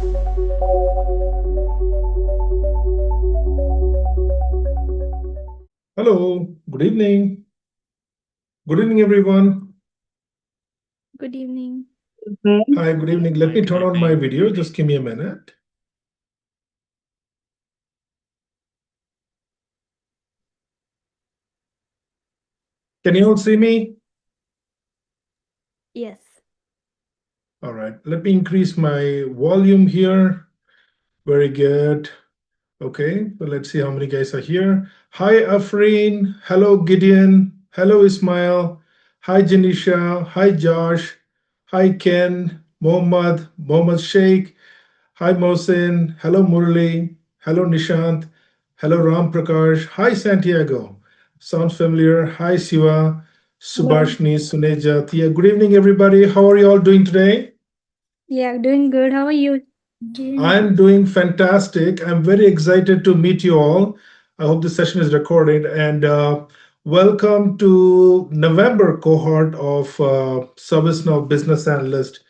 Hello, good evening. Good evening, everyone. Good evening. Hi, good evening. Let me turn on my video. Just give me a minute. Can you all see me? Yes. All right, let me increase my volume here. Very good. Okay, so let's see how many guys are here. Hi, Afreen. Hello, Gideon. Hello, Ismail. Hi, Janisha. Hi, Josh. Hi, Ken. Mohammad Sheikh. Hi, Mohsin. Hello, Murali. Hello, Nishant. Hello, Ram Prakash. Hi, Santiago. Sounds familiar. Hi, Siva. Hello. Subhashni, Suneja, Thea. Good evening, everybody. How are you all doing today? Yeah, doing good. How are you? I'm doing fantastic. I'm very excited to meet you all. I hope this session is recorded. And welcome to November cohort of ServiceNow Business Analyst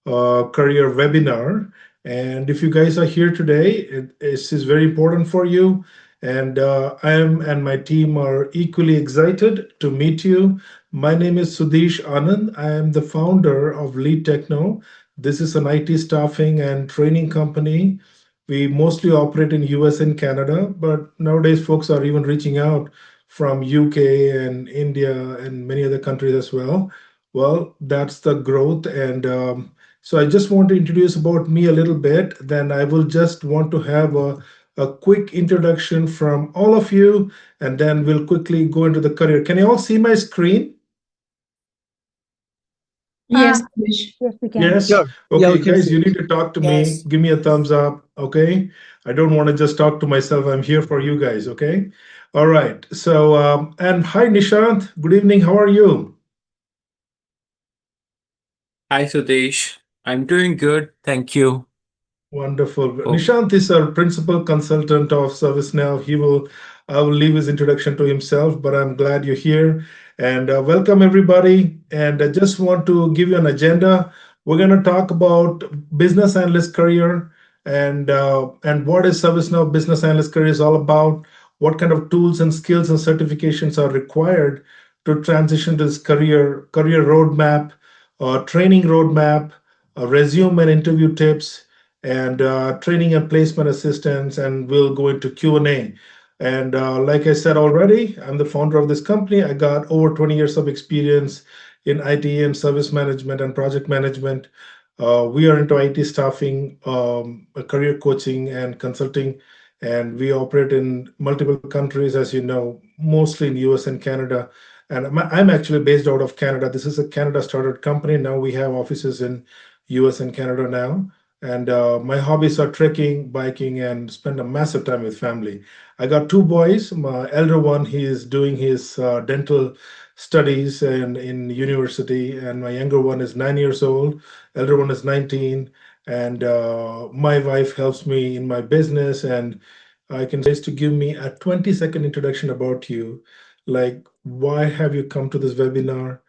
career webinar. And if you guys are here today, this is very important for you. And I am and my team are equally excited to meet you. My name is Sudesh Anand. I am the founder of Leadtecno. This is an IT staffing and training company. We mostly operate in US and Canada, but nowadays folks are even reaching out from UK and India and many other countries as well. Well, that's the growth. And so I just want to introduce about me a little bit. Then I will just want to have a quick introduction from all of you, and then we'll quickly go into the career. Can you all see my screen? Uh, Yes, Krish. yes, we can. Yes. Sure. Yeah, Okay, we can guys, see you it. need to talk to me. Yes. Give me a thumbs up. Okay. I don't want to just talk to myself. I'm here for you guys. Okay. All right. So, and hi, Nishant. Good evening. How are you? Hi Sudesh, I'm doing good, thank you. Wonderful. Oh, Nishant is our principal consultant of ServiceNow. I will leave his introduction to himself, but I'm glad you're here. And welcome everybody. And I just want to give you an agenda. We're going to talk about business analyst career and what is ServiceNow business analyst career is all about. What kind of tools and skills and certifications are required to transition to this career roadmap, training roadmap, resume and interview tips and training and placement assistance, and we'll go into Q&A. And like I said already, I'm the founder of this company. I got over 20 years of experience in IT and service management and project management. We are into IT staffing, career coaching, and consulting, and we operate in multiple countries, as you know, mostly in US and Canada. And I'm actually based out of Canada. This is a Canada started company. Now we have offices in US and Canada now. And my hobbies are trekking, biking, and spend a massive time with family. I got two boys. My elder one, he is doing his dental studies in university, and my younger one is 9 years old. Elder one is 19, and my wife helps me in my business. And I can say to give me a 20-second introduction about you, like why have you come to this webinar?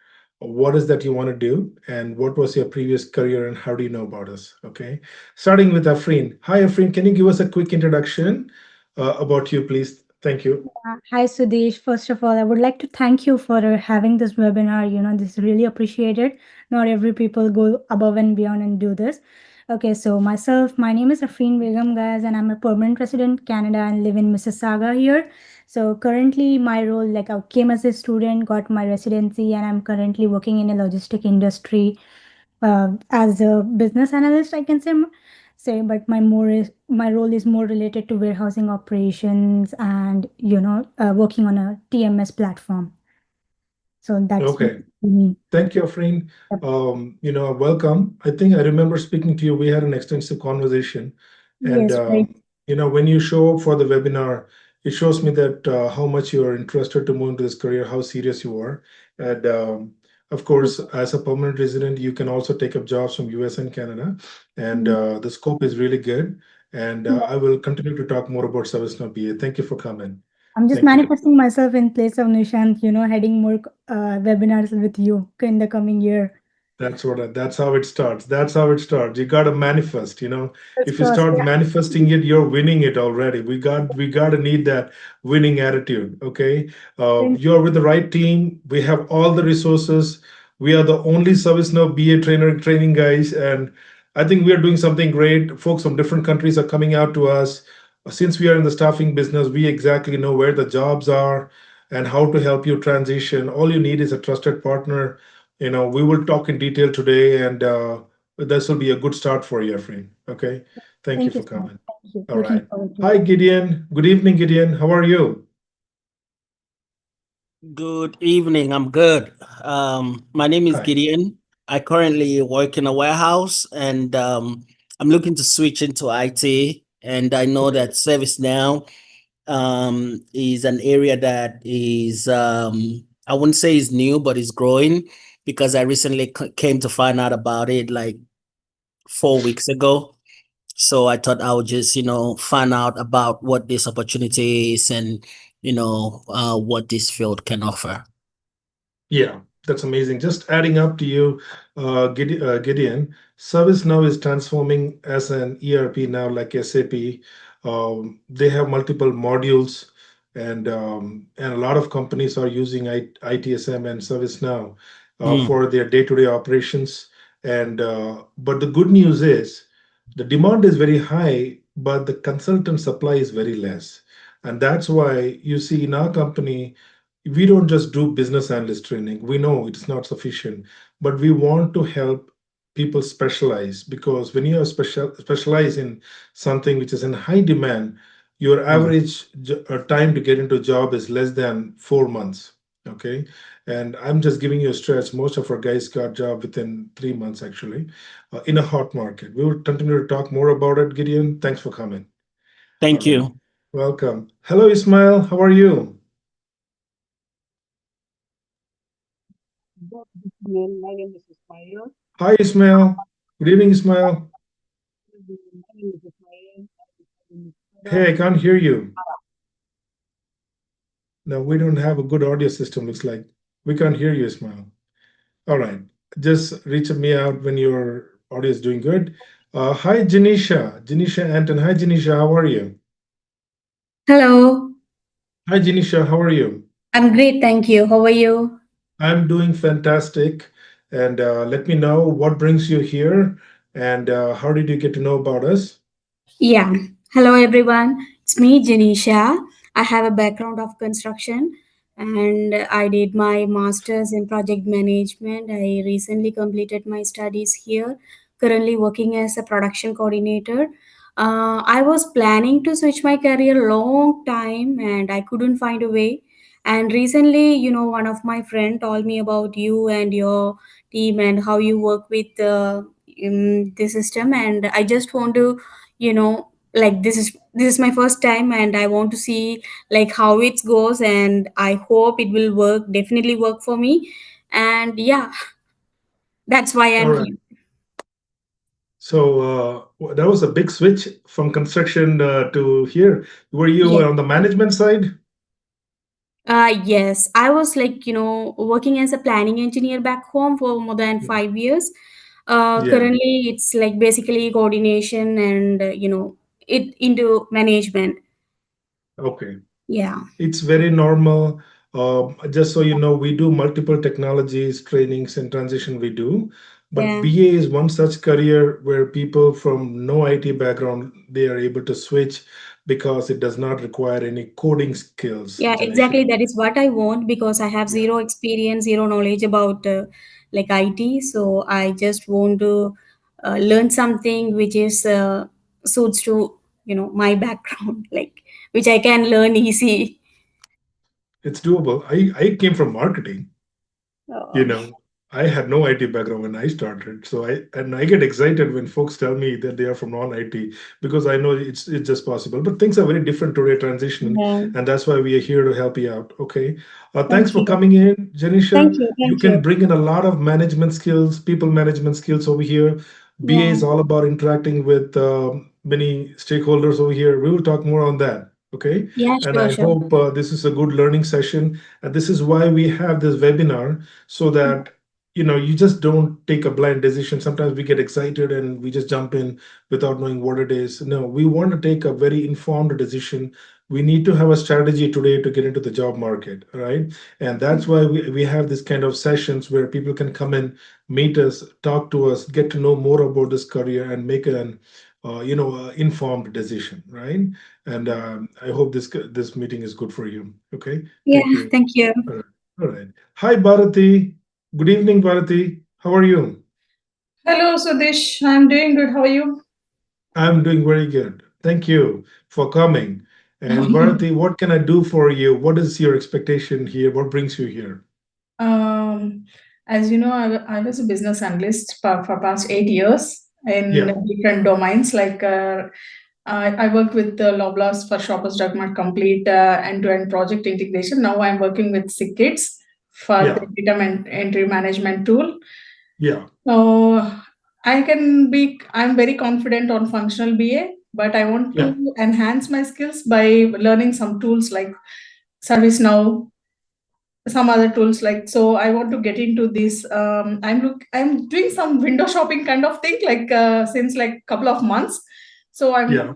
What is that you want to do, and what was your previous career, and how do you know about us? Okay, starting with Afreen. Hi, Afreen. Can you give us a quick introduction about you, please? Thank you. Hi, Sudesh. First of all, I would like to thank you for having this webinar. This is really appreciated. Not every people go above and beyond and do this. Okay, so my name is Afreen Begum, guys, and I'm a permanent resident in Canada and live in Mississauga here. So currently, my role, like I came as a student, got my residency, and I'm currently working in a logistic industry as a business analyst, I can say, but my role is more related to warehousing operations and working on a TMS platform. So that's Okay. me. Thank you, Afreen. Yep. Welcome. I think I remember speaking to you. We had an extensive conversation, and Yes, right. when you show up for the webinar, it shows me that how much you are interested to move into this career, how serious you are, and of course, as a permanent resident, you can also take up jobs from US and Canada, and Mm. the scope is really good. And Yeah. I will continue to talk more about ServiceNow BA. Thank you for coming. I'm just Thank you. manifesting myself in place of Nishant, heading more webinars with you in the coming year. That's how it starts. That's how it starts. You gotta manifest, you know. Of If you course, start yeah. manifesting it, you're winning it already. We gotta need that winning attitude. Okay. Thank You're with the right team. We have all the resources. We are the only ServiceNow BA training guys, and I think we are doing something great. Folks from different countries are coming out to us. Since we are in the staffing business, we exactly know where the jobs are and how to help you transition. All you need is a trusted partner. We will talk in detail today, and this will be a good start for you, Efrain. Okay. Thank you thank you for so much. coming. Thank you. All Looking right. forward to Hi, it. Gideon. Good evening, Gideon. How are you? Good evening. I'm good. My name is Hi. Gideon. I currently work in a warehouse and I'm looking to switch into IT. And I know Okay. that ServiceNow is an area that is, I wouldn't say is new, but is growing because I recently came to find out about it like 4 weeks ago. So I thought I would just, find out about what this opportunity is and, what this field can offer. Yeah, that's amazing. Just adding up to you, Gideon, ServiceNow is transforming as an ERP now, like SAP. They have multiple modules, and a lot of companies are using ITSM and ServiceNow Mm, for their day-to-day operations. And but the good news is the demand is very high, but the consultant supply is very less, and that's why you see in our company we don't just do business analyst training. We know it's not sufficient, but we want to help people specialize, because when you are specialize in something which is in high demand, your mm. average time to get into a job is less than 4 months. Okay. And I'm just giving you a stretch. Most of our guys got job within 3 months, actually, in a hot market. We will continue to talk more about it. Gideon, thanks for coming. All Thank right. you. Welcome. Hello, Ismail. How are you? Good evening. My name is Ismail. Hi, Ismail. Good evening, Ismail. My name is Ismail. I'm Hey, I can't hear you. No, we don't have a good audio system, looks like. We can't hear you, Ismail. All right. Just reach me out when your audio is doing good. Hi, Janisha. Janisha Anton. Hi, Janisha. How are you? Hello, Hi, Janisha. How are you? I'm great, thank you. How are you? I'm doing fantastic. And let me know what brings you here, and how did you get to know about us? Yeah. Hello, everyone. It's me, Janisha. I have a background of construction and I did my master's in project management. I recently completed my studies here, currently working as a production coordinator. I was planning to switch my career long time and I couldn't find a way. And recently, one of my friend told me about you and your team and how you work with the system. And I just want to like this is my first time and I want to see like how it goes, and I hope it will work, definitely work for me. And yeah, that's why All I'm right. here. So that was a big switch from construction to here. Were you Yes. on the management side? Yes, I was like, working as a planning engineer back home for more than 5 years. Yeah. Currently it's like basically coordination and it into management. Okay. Yeah. It's very normal. Just so you know, we do multiple technologies, trainings, and transition we do. But Yeah. BA is one such career where people from no IT background, they are able to switch because it does not require any coding skills, Yeah, exactly. Janisha. That is what I want because I have Yeah. zero experience, zero knowledge about like IT. So I just want to learn something which is suits to my background, like which I can learn easy. It's doable. I came from marketing. you Uh, know I had no IT background when I started, so I get excited when folks tell me that they are from non-IT, because I know it's just possible, but things are very different today, transition, yeah. and that's why we are here to help you out. Okay. Thanks Thank for you. coming in, Janisha. Thank you. You Thank can you. bring in a lot of management skills, people management skills over here. BA Yeah. is all about interacting with many stakeholders over here. We will talk more on that. Okay. Yeah. And Sure. I Sure. hope this is a good learning session, and this is why we have this webinar, so that you just don't take a blind decision. Sometimes we get excited and we just jump in without knowing what it is. No, we want to take a very informed decision. We need to have a strategy today to get into the job market, right? And that's why we have this kind of sessions where people can come in, meet us, talk to us, get to know more about this career, and make an informed decision, right? And I hope this meeting is good for you. Okay, Yeah, thank you. thank you. All right. All right. Hi, Bharati. Good evening, Bharati. How are you? Hello, Sudesh. I'm doing good. How are you? I'm doing very good. Thank you for coming. And Bharati, what can I do for you? What is your expectation here? What brings you here? Um, as you know, I was a business analyst for past 8 years in Yeah, different domains. Like I worked with the Loblaws for Shoppers Drug Mart complete end-to-end project integration. Now I'm working with Sick Kids for the yeah, data entry management tool. yeah, So I'm very confident on functional BA, but I want yeah, to enhance my skills by learning some tools like ServiceNow, some other tools. Like, so I want to get into this. I'm doing some window shopping kind of thing, like since like couple of months. So I'm yeah,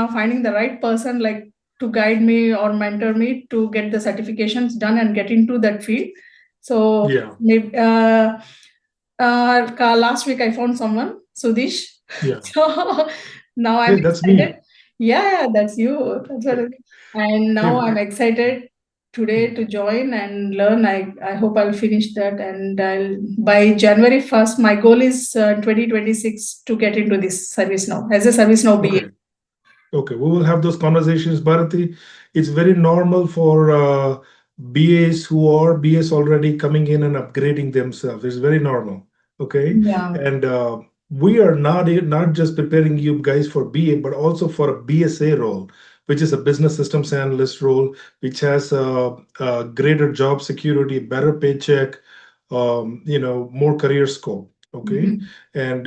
finding the right person, like to guide me or mentor me to get the certifications done and get into that field. So yeah, maybe last week I found someone, Sudish. yeah. So now I'm Hey, that's excited. me. Yeah, that's you. That's what and now Hey, I'm excited today to join and learn. I hope I'll finish that, and I'll by January 1st. My goal is 2026 to get into this service now as a service now BA. okay. Okay, we will have those conversations, Bharati. It's very normal for BAs who are BAs already coming in and upgrading themselves. It's very normal. Okay, Yeah. and we are not just preparing you guys for BA, but also for a BSA role, which is a business systems analyst role, which has a greater job security, better paycheck, more career scope. Okay, Mhm. and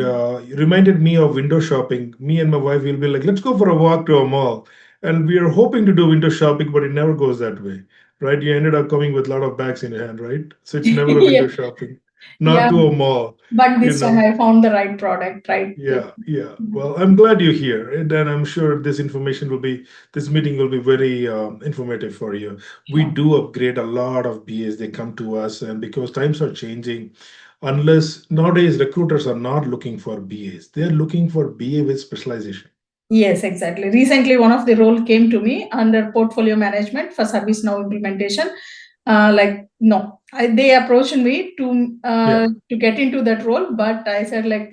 it reminded me of window shopping. Me and my wife will be like, let's go for a walk to a mall. And we are hoping to do window shopping, but it never goes that way, right? You ended up coming with a lot of bags in your hand, right? So it's never a Yeah. window shopping, not Yeah. to a mall, But you this time know. I found the right product, right? Yeah, yeah. Well, I'm glad you're here, and then I'm sure this meeting will be very informative for you. We Sure. do upgrade a lot of BAs. They come to us, and because times are changing, unless nowadays recruiters are not looking for BAs, they are looking for BA with specialization. Yes, exactly. Recently, one of the role came to me under portfolio management for ServiceNow implementation. They approached me Yeah. to get into that role, but I said like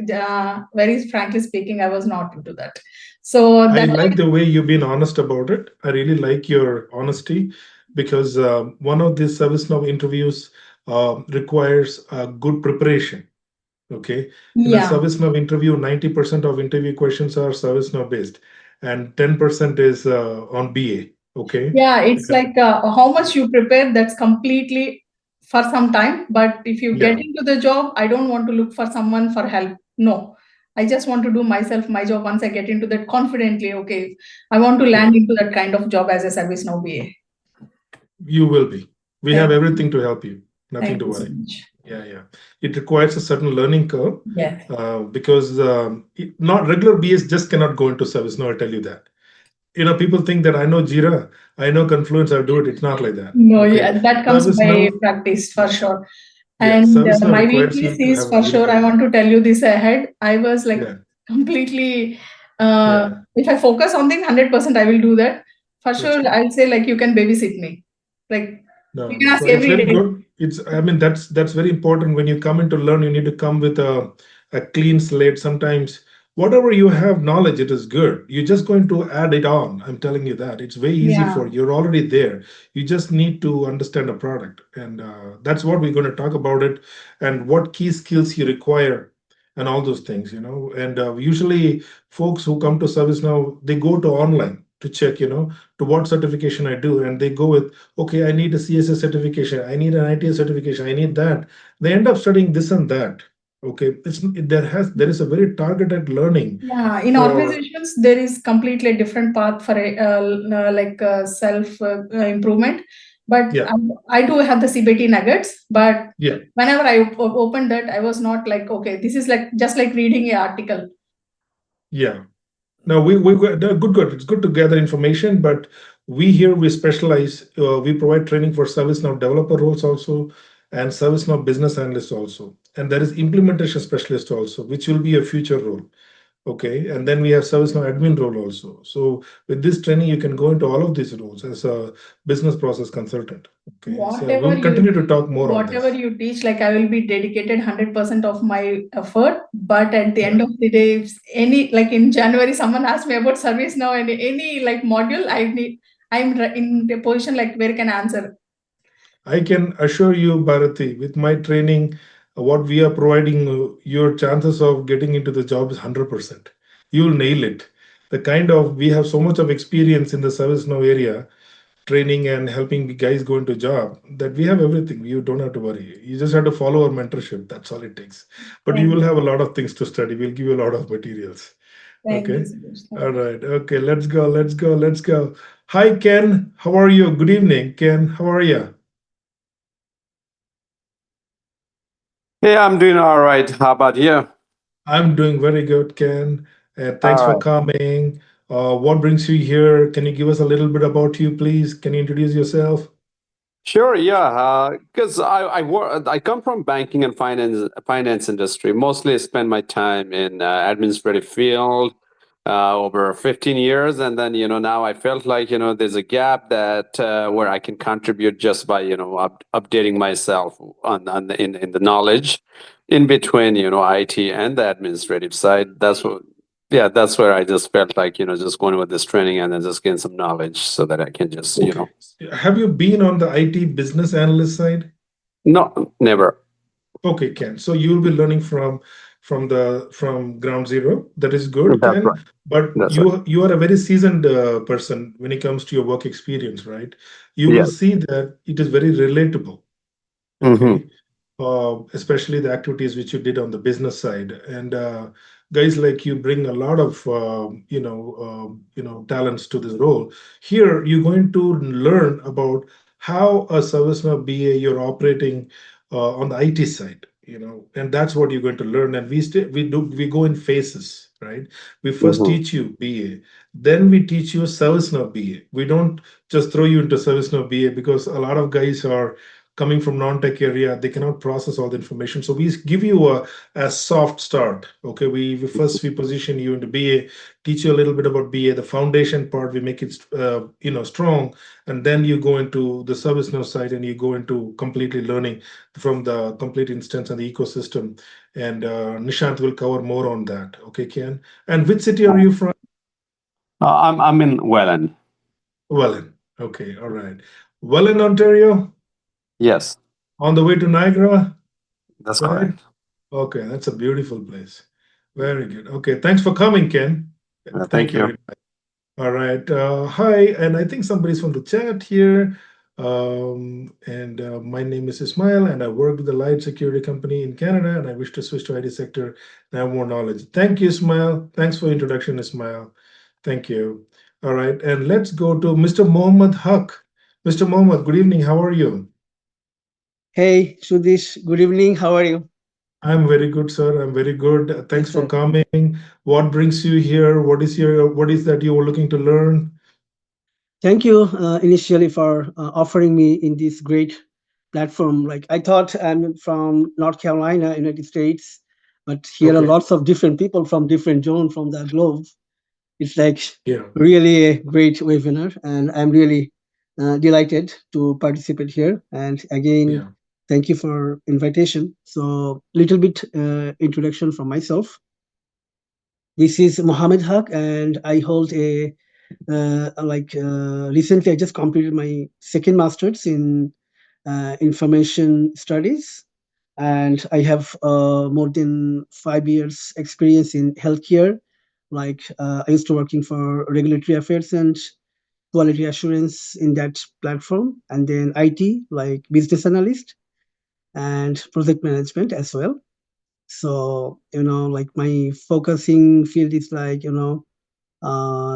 very frankly speaking, I was not into that. So I that like the way you've been honest about it. I really like your honesty because one of these ServiceNow interviews requires good preparation. Okay. In a yeah. ServiceNow interview, 90% of interview questions are ServiceNow based and 10% is on BA. Okay. Yeah, it's And like how much you prepare, that's completely for some time. But if you get yeah, into the job, I don't want to look for someone for help. No, I just want to do myself, my job once I get into that confidently. Okay, I want to yeah, land into that kind of job as a service now BA. you will be. We have Thank, everything to help you. Nothing thank to you so worry. much. Yeah, yeah. It requires a certain learning curve Yeah. because not regular BAs just cannot go into ServiceNow. I tell you that. People think that I know Jira, I know Confluence, I'll do it. It's not like that. No, Okay. yeah, that comes by ServiceNow, practice for yeah, sure. yeah. And ServiceNow my requires you weakness to is have a for really sure, good I want learning. to tell you this ahead. I was like Yeah, completely, yeah. if I focus on thing 100%, I will do that. For That's sure, good. I'll say like you can babysit me. Like No, you can no. ask Well, it's every very day. good. That's very important. When you come in to learn, you need to come with a clean slate. Sometimes whatever you have knowledge, it is good. You're just going to add it on. I'm telling you that. It's very easy Yeah. for you. You're already there. You just need to understand a product. And that's what we're going to talk about it and what key skills you require and all those things. And usually folks who come to ServiceNow, they go to online to check, to what certification I do. And they go with, okay, I need a CSS certification, I need an ITS certification, I need that. They end up studying this and that. Okay, there is a very targeted learning Yeah, in for organizations, there is completely different path for self improvement. But Yeah. I do have the CBT nuggets, but Yeah. whenever I opened that, I was not like, okay, this is like just like reading an article. Yeah. No, good. It's good to gather information, but we here we specialize. We provide training for ServiceNow developer roles also, and ServiceNow business analyst also, and there is implementation specialist also, which will be a future role. Okay, and then we have ServiceNow admin role also. So with this training, you can go into all of these roles as a business process consultant. Okay, so Whatever we'll you continue to talk more on whatever this. you teach, like I will be dedicated 100% of my effort. But at the Yeah. end of the day, if any like in January, someone asked me about service now and any like module, I'm in the position like where can I answer? I can assure you, Bharati, with my training, what we are providing, your chances of getting into the job is 100%. You will nail it. The kind of, we have so much of experience in the ServiceNow area, training and helping the guys go into job, that we have everything. You don't have to worry. You just have to follow our mentorship. That's all it takes. But you Thank will you. have a lot of things to study. We'll give you a lot of materials. Thank you Okay. so much. All right. Okay. Let's go. Let's go. Let's go. Hi, Ken. How are you? Good evening, Ken. How are you? Hey, I'm doing all right. How about you? I'm doing very good, Ken. Thanks All for right. coming. What brings you here? Can you give us a little bit about you, please? Can you introduce yourself? Sure, yeah. Because I come from banking and finance industry. Mostly spend my time in administrative field over 15 years, and then now I felt like there's a gap that where I can contribute just by updating myself in the knowledge in between IT and the administrative side. That's where I just felt like just going with this training and then just gain some knowledge so that I can just Okay. Have you been on the IT business analyst side? no, never. Okay, Ken. So you'll be learning from ground zero. That is good, That's Ken. right. But That's right. you are a very seasoned person when it comes to your work experience, right? You will Yes. see that it is very relatable. Mm-hmm. Okay. Especially the activities which you did on the business side. And guys like you bring a lot of talents to this role. Here, you're going to learn about how a ServiceNow BA you're operating on the IT side. And that's what you're going to learn. And we go in phases, right? We first Mm-hmm. teach you BA, then we teach you ServiceNow BA. We don't just throw you into ServiceNow BA because a lot of guys are coming from non-tech area, they cannot process all the information, so we give you a soft start. Okay, we position you into BA, teach you a little bit about BA, the foundation part, we make it strong, and then you go into the ServiceNow side and you go into completely learning from the complete instance and the ecosystem. And Nishant will cover more on that. Okay, Ken. And which city are you from? I'm in Welland. Welland. Okay, all right. Welland, Ontario, Yes, on the way to Niagara, that's right? correct. Okay, that's a beautiful place. Very good. Okay, thanks for coming, Ken. Thank Thank you you. very much. All right. Hi, and I think somebody's from the chat here. And my name is Ismail, and I work with the Light Security Company in Canada, and I wish to switch to IT sector and have more knowledge. Thank you, Ismail. Thanks for introduction, Ismail. Thank you. All right, and let's go to Mr. Mohammed Haq. Mr. Mohammed, good evening. How are you? Hey, Sudish, good evening. How are you? I'm very good, sir. I'm very good. Thanks Yes, for sir. coming. What brings you here? What is that you were looking to learn? Thank you initially for offering me in this great platform. Like I thought I'm from North Carolina, United States, but here are Okay. lots of different people from different zones from the globe. It's like Yeah. really a great webinar, and I'm really delighted to participate here. And again, Yeah. thank you for invitation. So, little bit introduction from myself. This is Mohammed Haq, and I hold a recently I just completed my second master's in information studies, and I have more than 5 years experience in healthcare. Like I used to working for regulatory affairs and quality assurance in that platform, and then IT like business analyst and project management as well. So like my focusing field is like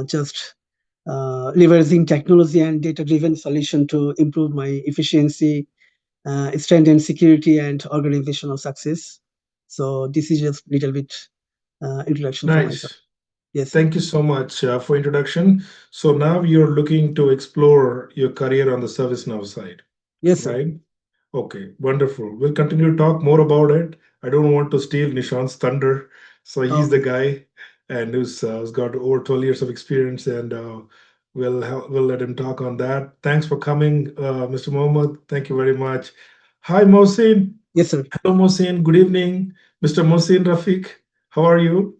just leveraging technology and data-driven solution to improve my efficiency, strengthen security, and organizational success. So this is just little bit introduction from myself. Nice. Yes, sir. Thank you so much for introduction. So now you're looking to explore your career on the ServiceNow side, Yes, sir. right? Okay, wonderful. We'll continue to talk more about it. I don't want to steal Nishant's thunder. So he's the Okay. guy and who's got over 12 years of experience, and we'll let him talk on that. Thanks for coming, Mr. Mohammed. Thank you very much. Hi, Mohsin. Yes, sir. Hello, Mohsin. Good evening, Mr. Mohsin Rafiq. How are you?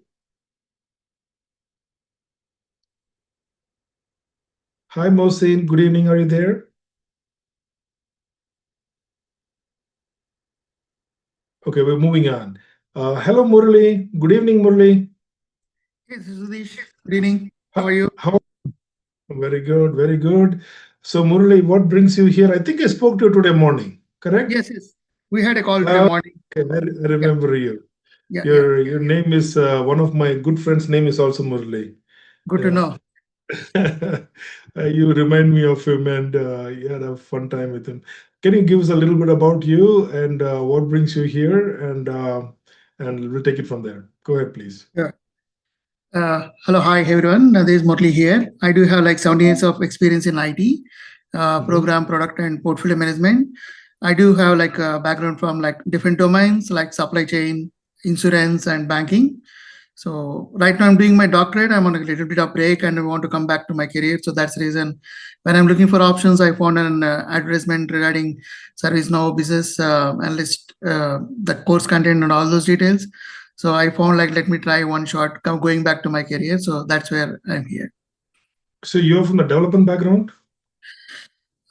Hi, Mohsin. Good evening. Are you there? Okay, we're moving on. Hello, Murli. Good evening, Murli. Yes, Sudesh. Good evening. How are How, you? how Very good, very good. So, Murali, what brings you here? I think I spoke to you today morning, correct? Yes, yes. We had a call today Uh, morning. okay, I Yeah, remember you. yeah. Your name is one of my good friends' name is also Murali. Good to Yeah. know. You remind me of him, and you had a fun time with him. Can you give us a little bit about you and what brings you here, and we'll take it from there. Go ahead, please. Yeah. Hello, hi everyone. This is Murli here. I do have like 7 years of experience in IT, Mhm. program, product, and portfolio management. I do have like a background from like different domains like supply chain, insurance, and banking. So right now I'm doing my doctorate. I'm on a little bit of break and I want to come back to my career. So that's the reason when I'm looking for options, I found an advertisement regarding ServiceNow Business Analyst, the course content and all those details. So I found like let me try one shot, going back to my career. So that's where I'm here. So you're from the development background?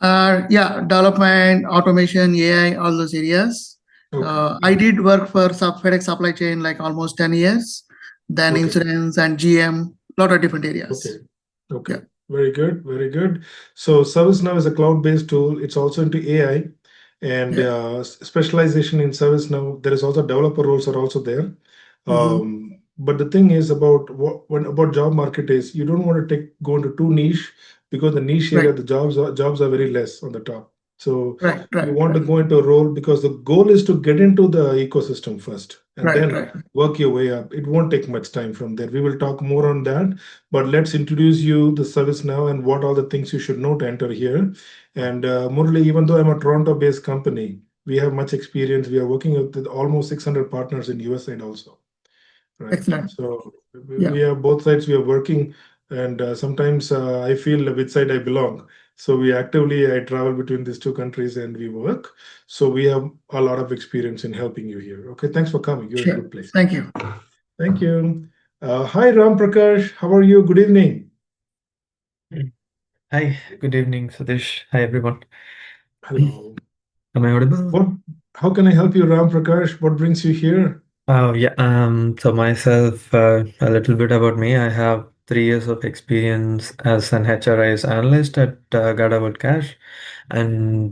Yeah, development, automation, AI, all those areas. Okay. I did work for FedEx supply chain like almost 10 years, then Okay. insurance and GM, lot of different Okay. areas. Okay. Yeah. Very good. Very good. So ServiceNow is a cloud-based tool. It's also into AI and Yeah. specialization in ServiceNow. There is also developer roles are also there. Mm-hmm. But the thing is about when about job market is you don't want to go into too niche because the niche area Right, the jobs are very less on the top. So right, you right, want to right, go into a role because the goal is to get into the ecosystem first and right, then right. work your way up. It won't take much time from there. We will talk more on that, but let's introduce you the service now and what are the things you should know to enter here. And Murali, even though I'm a Toronto-based company, we have much experience. We are working with almost 600 partners in US side also, right? Excellent. So we Yeah, have both sides. We are working, and sometimes I feel which side I belong. So I travel between these two countries and we work. So we have a lot of experience in helping you here. Okay, thanks for coming. You're in a sure. good place. Thank you. Thank you. Hi, Ram Prakash. How are you? Good evening. Mm. Hi, good evening, Satish. Hi, everyone. Hello. Am I audible? What? How can I help you, Ram Prakash? What brings you here? Oh, yeah. So myself, a little bit about me. I have 3 years of experience as an HRIS analyst at Gadawood Cash, and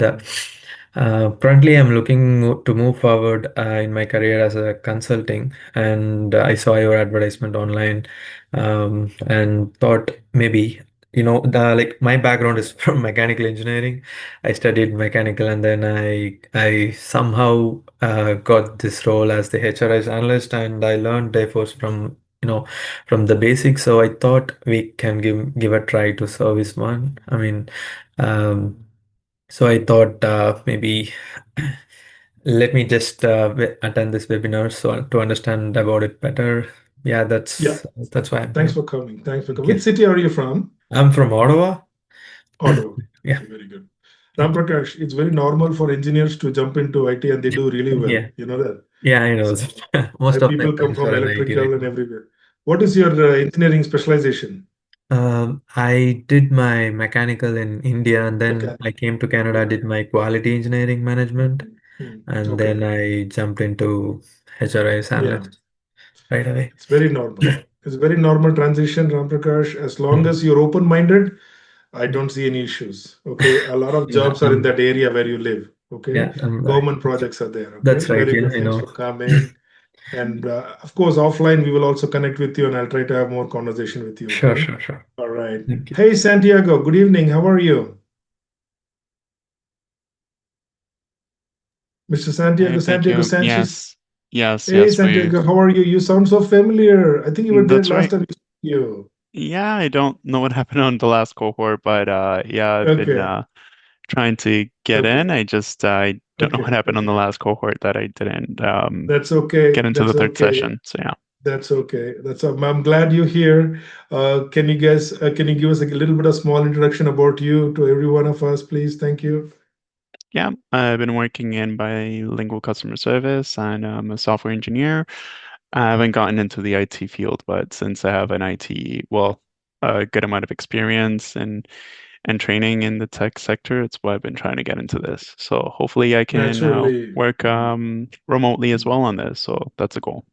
currently I'm looking to move forward in my career as a consulting. And I saw your advertisement online, and thought maybe, like my background is from mechanical engineering. I studied mechanical, and then I somehow got this role as the HRIS analyst, and I learned Dayforce from the basics. So I thought we can give a try to service one. I mean, um, so I thought maybe let me just attend this webinar so to understand about it better. Yeah, Yeah. that's why I'm Thanks here. for coming. Thanks for Thank coming. you. Which city are you from? I'm from Ottawa. Ottawa. Yeah, Okay, very good. Ram Prakash, it's very normal for engineers to jump into IT and they do really well. yeah, You know that? yeah. I know. So Most of my people come friends from are in IT right electrical and now. everywhere. What is your engineering specialization? I did my mechanical in India, and then I Mechanical. came to Canada, Okay. did my quality engineering management, and Okay. then I jumped into HRIS Yeah. analyst right away. It's very normal. It's a very normal transition, Ram Prakash. As long Mhm. as you're open-minded, I don't see any issues. Okay. A lot of Yeah, jobs are in that area where you live. Okay. yeah, Government projects are there. Okay. that's right. Very Yeah, good. I Thanks know. for coming. And of course, offline, we will also connect with you and I'll try to have more conversation with you. Sure, Okay. sure, sure. All right. Thank you. Hey, Santiago, good evening. How are you? Mr. Santiago, Hey, thank Santiago you. Sanchez. Yes, yes, Hey, yes. We. Santiago, how are you? You sound so familiar. I think you were there That's last right. time we saw you. Yeah, I don't know what happened on the last cohort, but yeah, I've been Okay. trying to get Okay. in. I don't know Okay. what happened on the Okay. last cohort that I didn't That's okay. get into the That's third okay. session. So yeah. That's okay. I'm glad you're here. Can you guys can you give us a little bit of small introduction about you to every one of us, please? Thank you. Yeah, I've been working in bilingual customer service and I'm a software engineer. I haven't gotten into the IT field, but since I have an IT, well, a good amount of experience and training in the tech sector, it's why I've been trying to get into this. So hopefully I can Naturally. work remotely as well on this. So that's a goal.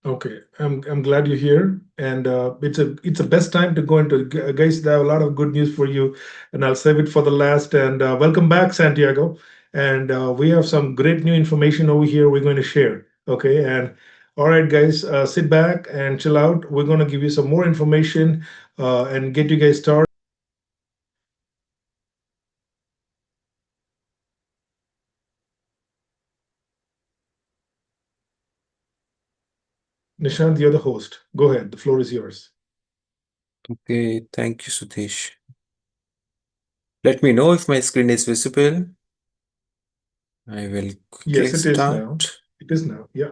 Okay, I'm glad you're here, and it's a best time to go into guys. There are a lot of good news for you, and I'll save it for the last. And welcome back, Santiago. And we have some great new information over here. We're going to share. Okay, and all right, guys, sit back and chill out. We're going to give you some more information and get you guys started. Nishant, you're the host. Go ahead. The floor is yours. Okay, thank you, Sudhesh. Let me know if my screen is visible. I will quickly Yes, it is now. start. It is now. Yeah.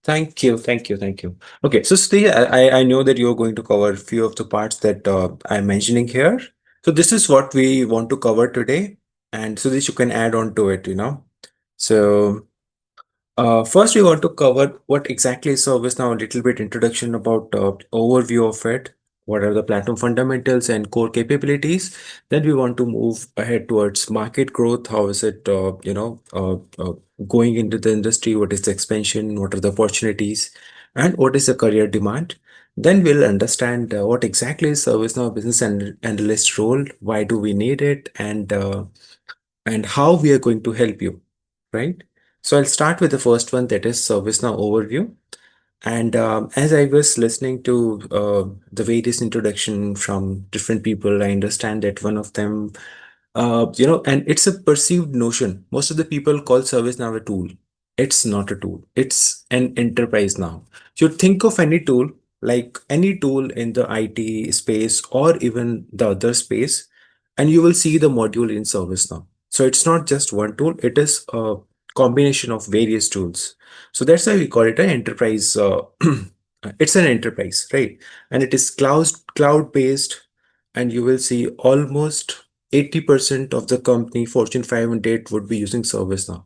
Thank you, thank you, thank you. Okay, so Sudhesh, I know that you're going to cover a few of the parts that I'm mentioning here. So this is what we want to cover today, and Sudhesh, you can add on to it, you know. So first, we want to cover what exactly is ServiceNow, a little bit introduction about overview of it. What are the platform fundamentals and core capabilities? Then we want to move ahead towards market growth. How is it, going into the industry? What is the expansion? What are the opportunities? And what is the career demand? Then we'll understand what exactly is ServiceNow Business Analyst role. Why do we need it? And how we are going to help you, right? So I'll start with the first one, that is ServiceNow overview. And as I was listening to the various introduction from different people, I understand that one of them, and it's a perceived notion. Most of the people call ServiceNow a tool. It's not a tool. It's an enterprise now. You think of any tool, like any tool in the IT space or even the other space, and you will see the module in ServiceNow. So it's not just one tool. It is a combination of various tools. So that's why we call it an enterprise. It's an enterprise, right? And it is cloud based, and you will see almost 80% of the company Fortune 500 would be using ServiceNow.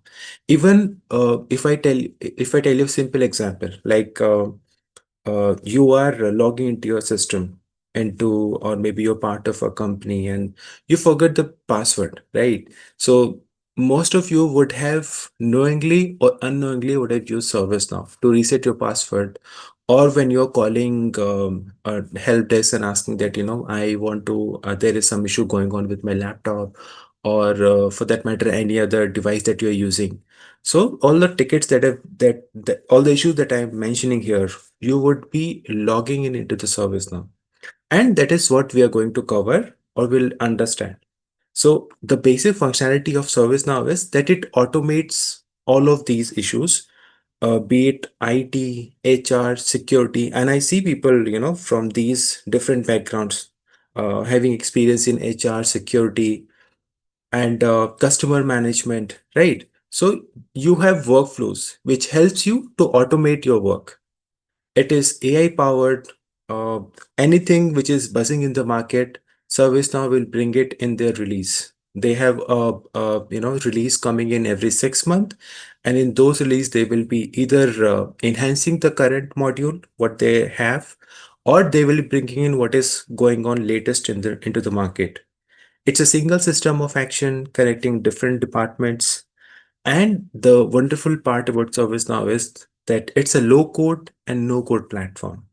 Even if I tell you a simple example, like you are logging into your system into, or maybe you're part of a company and you forget the password, right? So most of you would have knowingly or unknowingly would have used ServiceNow to reset your password, or when you're calling a help desk and asking that, I want to, there is some issue going on with my laptop, or for that matter any other device that you're using. So all the tickets that all the issues that I'm mentioning here, you would be logging in into the service now. And that is what we are going to cover or will understand. So the basic functionality of ServiceNow is that it automates all of these issues, be it IT, HR, security. And I see people, from these different backgrounds, having experience in HR, security, and customer management, right? So you have workflows which helps you to automate your work. It is AI powered. uh, Anything which is buzzing in the market, ServiceNow will bring it in their release. They have a release coming in every 6 months, and in those release they will be either enhancing the current module what they have, or they will be bringing in what is going on latest into the market. It's a single system of action connecting different departments. And the wonderful part about ServiceNow is that it's a low code and no code platform.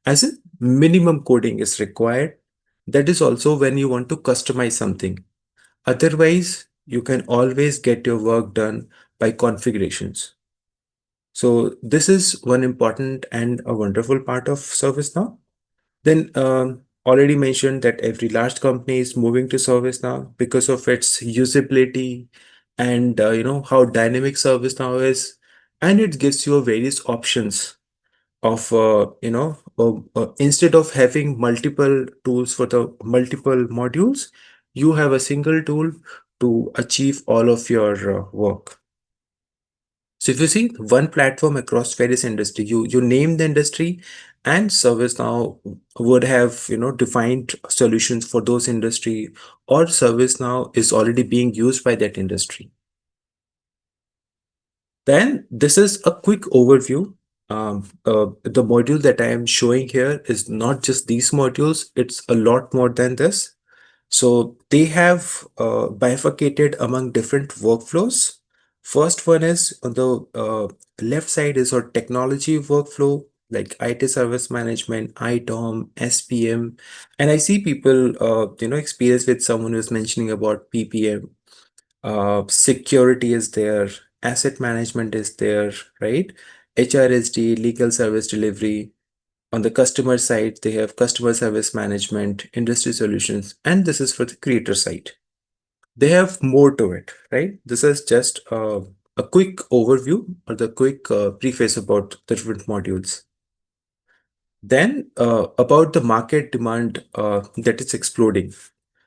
As in, minimum coding is required. That is also when you want to customize something. Otherwise, you can always get your work done by configurations. So this is one important and a wonderful part of ServiceNow. Then already mentioned that every large company is moving to ServiceNow because of its usability and how dynamic ServiceNow is, and it gives you various options of instead of having multiple tools for the multiple modules, you have a single tool to achieve all of your work. So if you see one platform across various industry, you name the industry, and ServiceNow would have defined solutions for those industry, or ServiceNow is already being used by that industry. Then this is a quick overview. The module that I am showing here is not just these modules; it's a lot more than this. So they have bifurcated among different workflows. First one is on the left side is our technology workflow, like IT service management, ITOM, SPM. And I see people, experience with someone who's mentioning about PPM. Security is there, asset management is there, right? HRSD, legal service delivery. On the customer side, they have customer service management, industry solutions, and this is for the creator side. They have more to it, right? This is just a quick overview or the quick preface about the different modules. Then about the market demand that is exploding.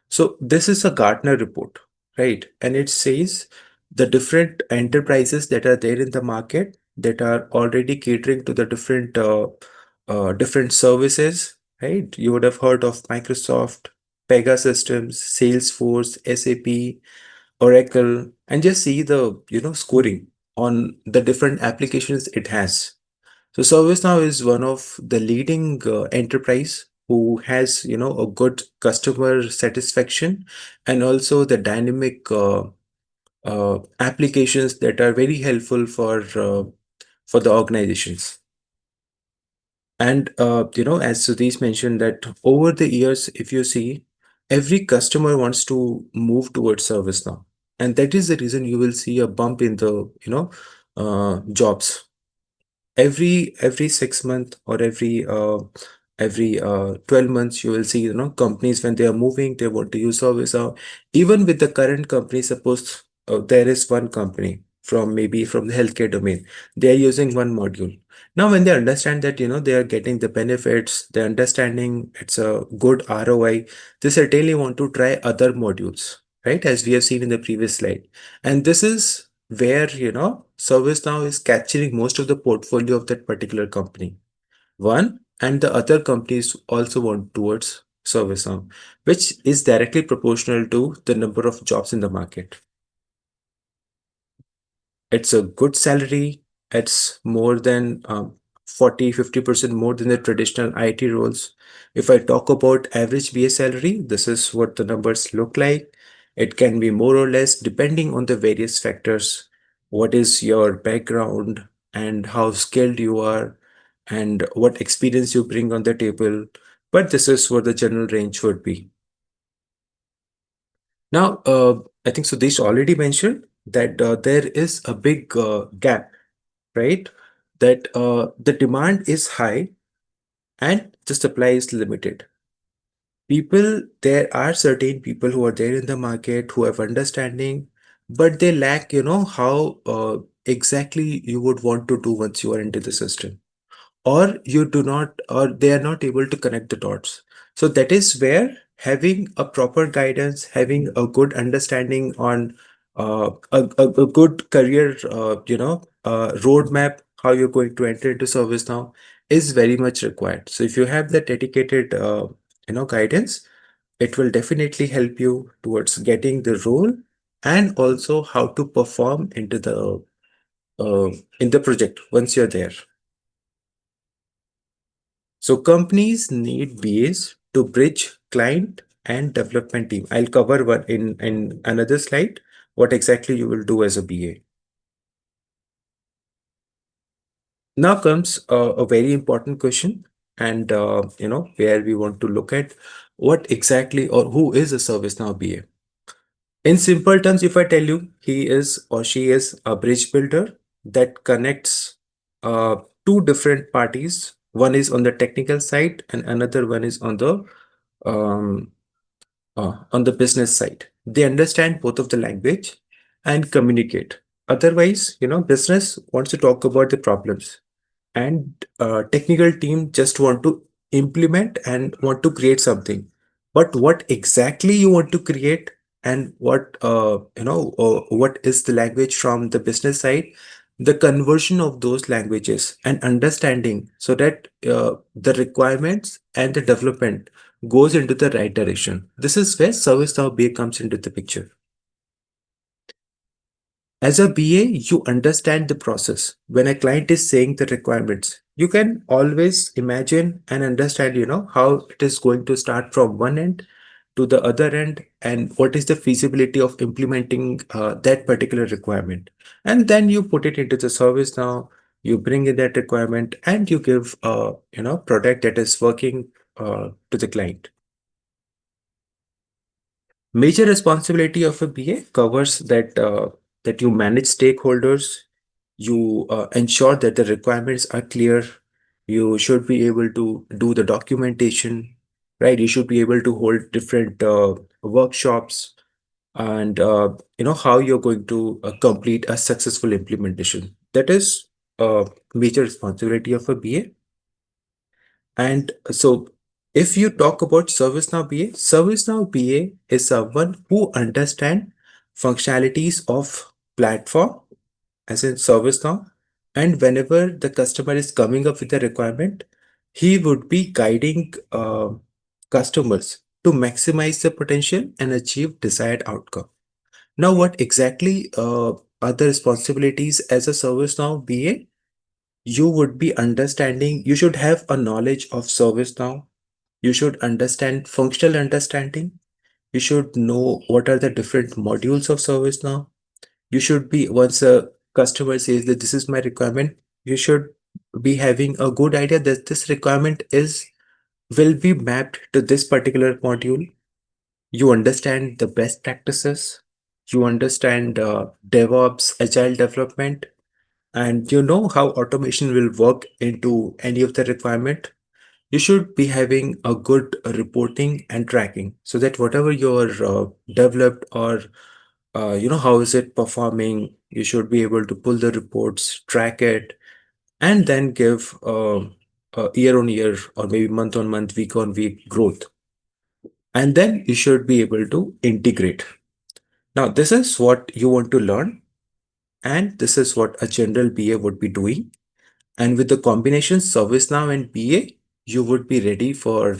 So this is a Gartner report, right? And it says the different enterprises that are there in the market that are already catering to the different services, right? You would have heard of Microsoft, Pegasystems, Salesforce, SAP, Oracle, and just see the scoring on the different applications it has. So ServiceNow is one of the leading enterprise who has a good customer satisfaction and also the dynamic applications that are very helpful for the organizations. And as Sudhesh mentioned that over the years, if you see, every customer wants to move towards ServiceNow, and that is the reason you will see a bump in the jobs every 6 months or every 12 months. You will see companies when they are moving, they want to use ServiceNow. Even with the current company, suppose there is one company from maybe from the healthcare domain, they are using one module. Now when they understand that they are getting the benefits, they're understanding it's a good ROI, they certainly want to try other modules, right, as we have seen in the previous slide. And this is where ServiceNow is capturing most of the portfolio of that particular company. One, and the other companies also want towards ServiceNow, which is directly proportional to the number of jobs in the market. It's a good salary. It's more than 40-50% more than the traditional IT roles. If I talk about average BA salary, this is what the numbers look like. It can be more or less depending on the various factors. What is your background and how skilled you are and what experience you bring on the table. But this is what the general range would be. Now, I think Sudesh already mentioned that there is a big gap, right? That the demand is high and the supply is limited. There are certain people who are there in the market who have understanding, but they lack, how exactly you would want to do once you are into the system, or you do not, or they are not able to connect the dots. So that is where having a proper guidance, having a good understanding on a good career roadmap, how you're going to enter into service now, is very much required. So if you have the dedicated guidance, it will definitely help you towards getting the role and also how to perform into the in the project once you're there. So companies need BAs to bridge client and development team. I'll cover one in another slide, what exactly you will do as a BA. Now comes a very important question, and where we want to look at what exactly or who is a ServiceNow BA. In simple terms, if I tell you he is or she is a bridge builder that connects two different parties. One is on the technical side, and another one is um, on the business side. They understand both of the language and communicate. Otherwise, business wants to talk about the problems, and technical team just want to implement and want to create something. But what exactly you want to create, and what is the language from the business side, the conversion of those languages and understanding, so that the requirements and the development goes into the right direction. This is where ServiceNow BA comes into the picture. As a BA, you understand the process. When a client is saying the requirements, you can always imagine and understand, how it is going to start from one end to the other end, and what is the feasibility of implementing that particular requirement. And then you put it into the service now, you bring in that requirement, and you give product that is working to the client. Major responsibility of a BA covers that you manage stakeholders, you ensure that the requirements are clear, you should be able to do the documentation, right? You should be able to hold different workshops, and how you're going to complete a successful implementation. That is a major responsibility of a BA. And so, if you talk about ServiceNow BA is someone who understands functionalities of platform, as in ServiceNow, and whenever the customer is coming up with a requirement, he would be guiding customers to maximize the potential and achieve desired outcome. Now, what exactly are the responsibilities as a ServiceNow BA? You would be understanding, you should have a knowledge of ServiceNow. You should understand functional understanding. You should know what are the different modules of ServiceNow. You should be, once a customer says that this is my requirement, you should be having a good idea that this requirement will be mapped to this particular module. You understand the best practices. You understand DevOps, agile development, and you know how automation will work into any of the requirement. You should be having a good reporting and tracking, so that whatever you're developed, or how is it performing, you should be able to pull the reports, track it, and then give a year on year, or maybe month on month, week on week growth. And then you should be able to integrate. Now, this is what you want to learn, and this is what a general BA would be doing. And with the combination ServiceNow and BA, you would be ready for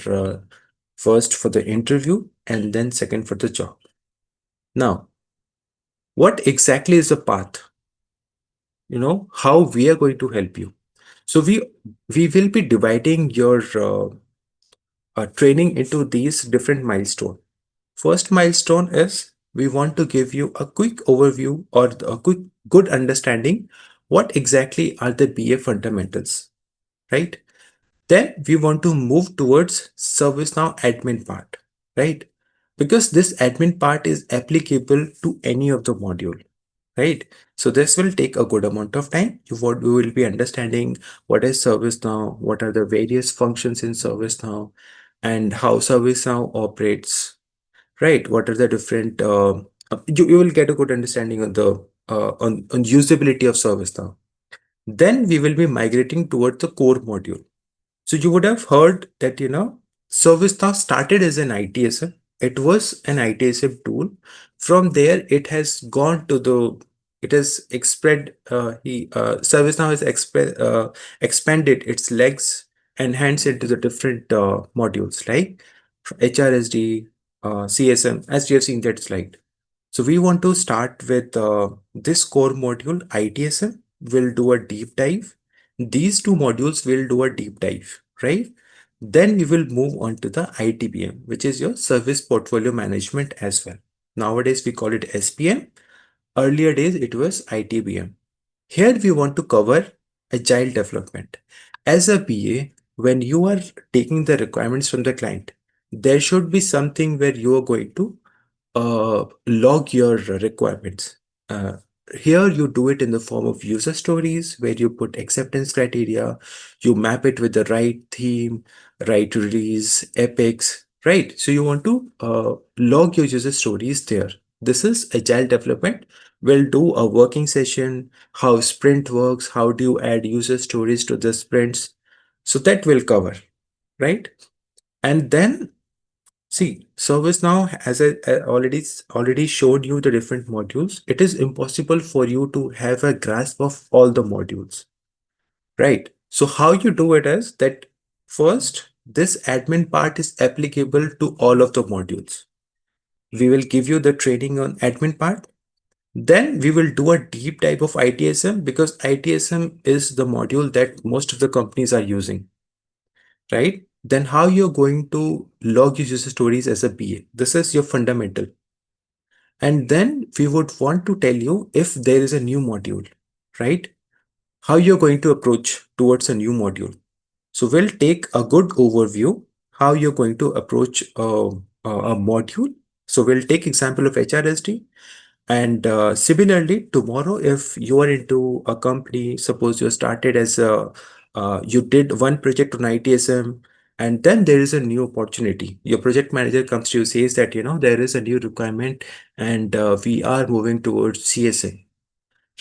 first for the interview, and then second for the job. Now, what exactly is the path? How we are going to help you. So we will be dividing your training into these different milestones. First milestone is we want to give you a quick overview, or a quick good understanding what exactly are the BA fundamentals, right? Then we want to move towards ServiceNow admin part, right? Because this admin part is applicable to any of the module, right? So this will take a good amount of time. You will be understanding what is ServiceNow, what are the various functions in ServiceNow, and how ServiceNow operates, right? What are the different you will get a good understanding on the on usability of ServiceNow. Then we will be migrating towards the core module. So you would have heard that, ServiceNow started as an ITSM. It was an ITSM tool. From there, it has gone to it has ServiceNow has expanded its legs and hands into the different modules like HRSD, CSM, as you have seen that slide. So we want to start with this core module, ITSM. We'll do a deep dive. These two modules will do a deep dive, right? Then we will move on to the ITBM, which is your service portfolio management as well. Nowadays, we call it SPM. Earlier days, it was ITBM. Here we want to cover agile development. As a BA, when you are taking the requirements from the client, there should be something where you are going to log your requirements. here you do it in the form of user stories where you put acceptance criteria, you map it with the right theme, right release, epics, right? So you want to log your user stories there. This is agile development. We'll do a working session, how sprint works, how do you add user stories to the sprints. So that will cover, right? And then see, ServiceNow, as I already showed you the different modules, it is impossible for you to have a grasp of all the modules, right? So how you do it is that first, this admin part is applicable to all of the modules. We will give you the training on admin part. Then we will do a deep dive of ITSM because ITSM is the module that most of the companies are using, right? Then how you're going to log your user stories as a BA. This is your fundamental. And then we would want to tell you if there is a new module, right? How you're going to approach towards a new module. So we'll take a good overview how you're going to approach a module. So we'll take example of HRSD. And similarly, tomorrow, if you are into a company, suppose you started as you did one project on ITSM, and then there is a new opportunity. Your project manager comes to you, says that, there is a new requirement and we are moving towards CSA.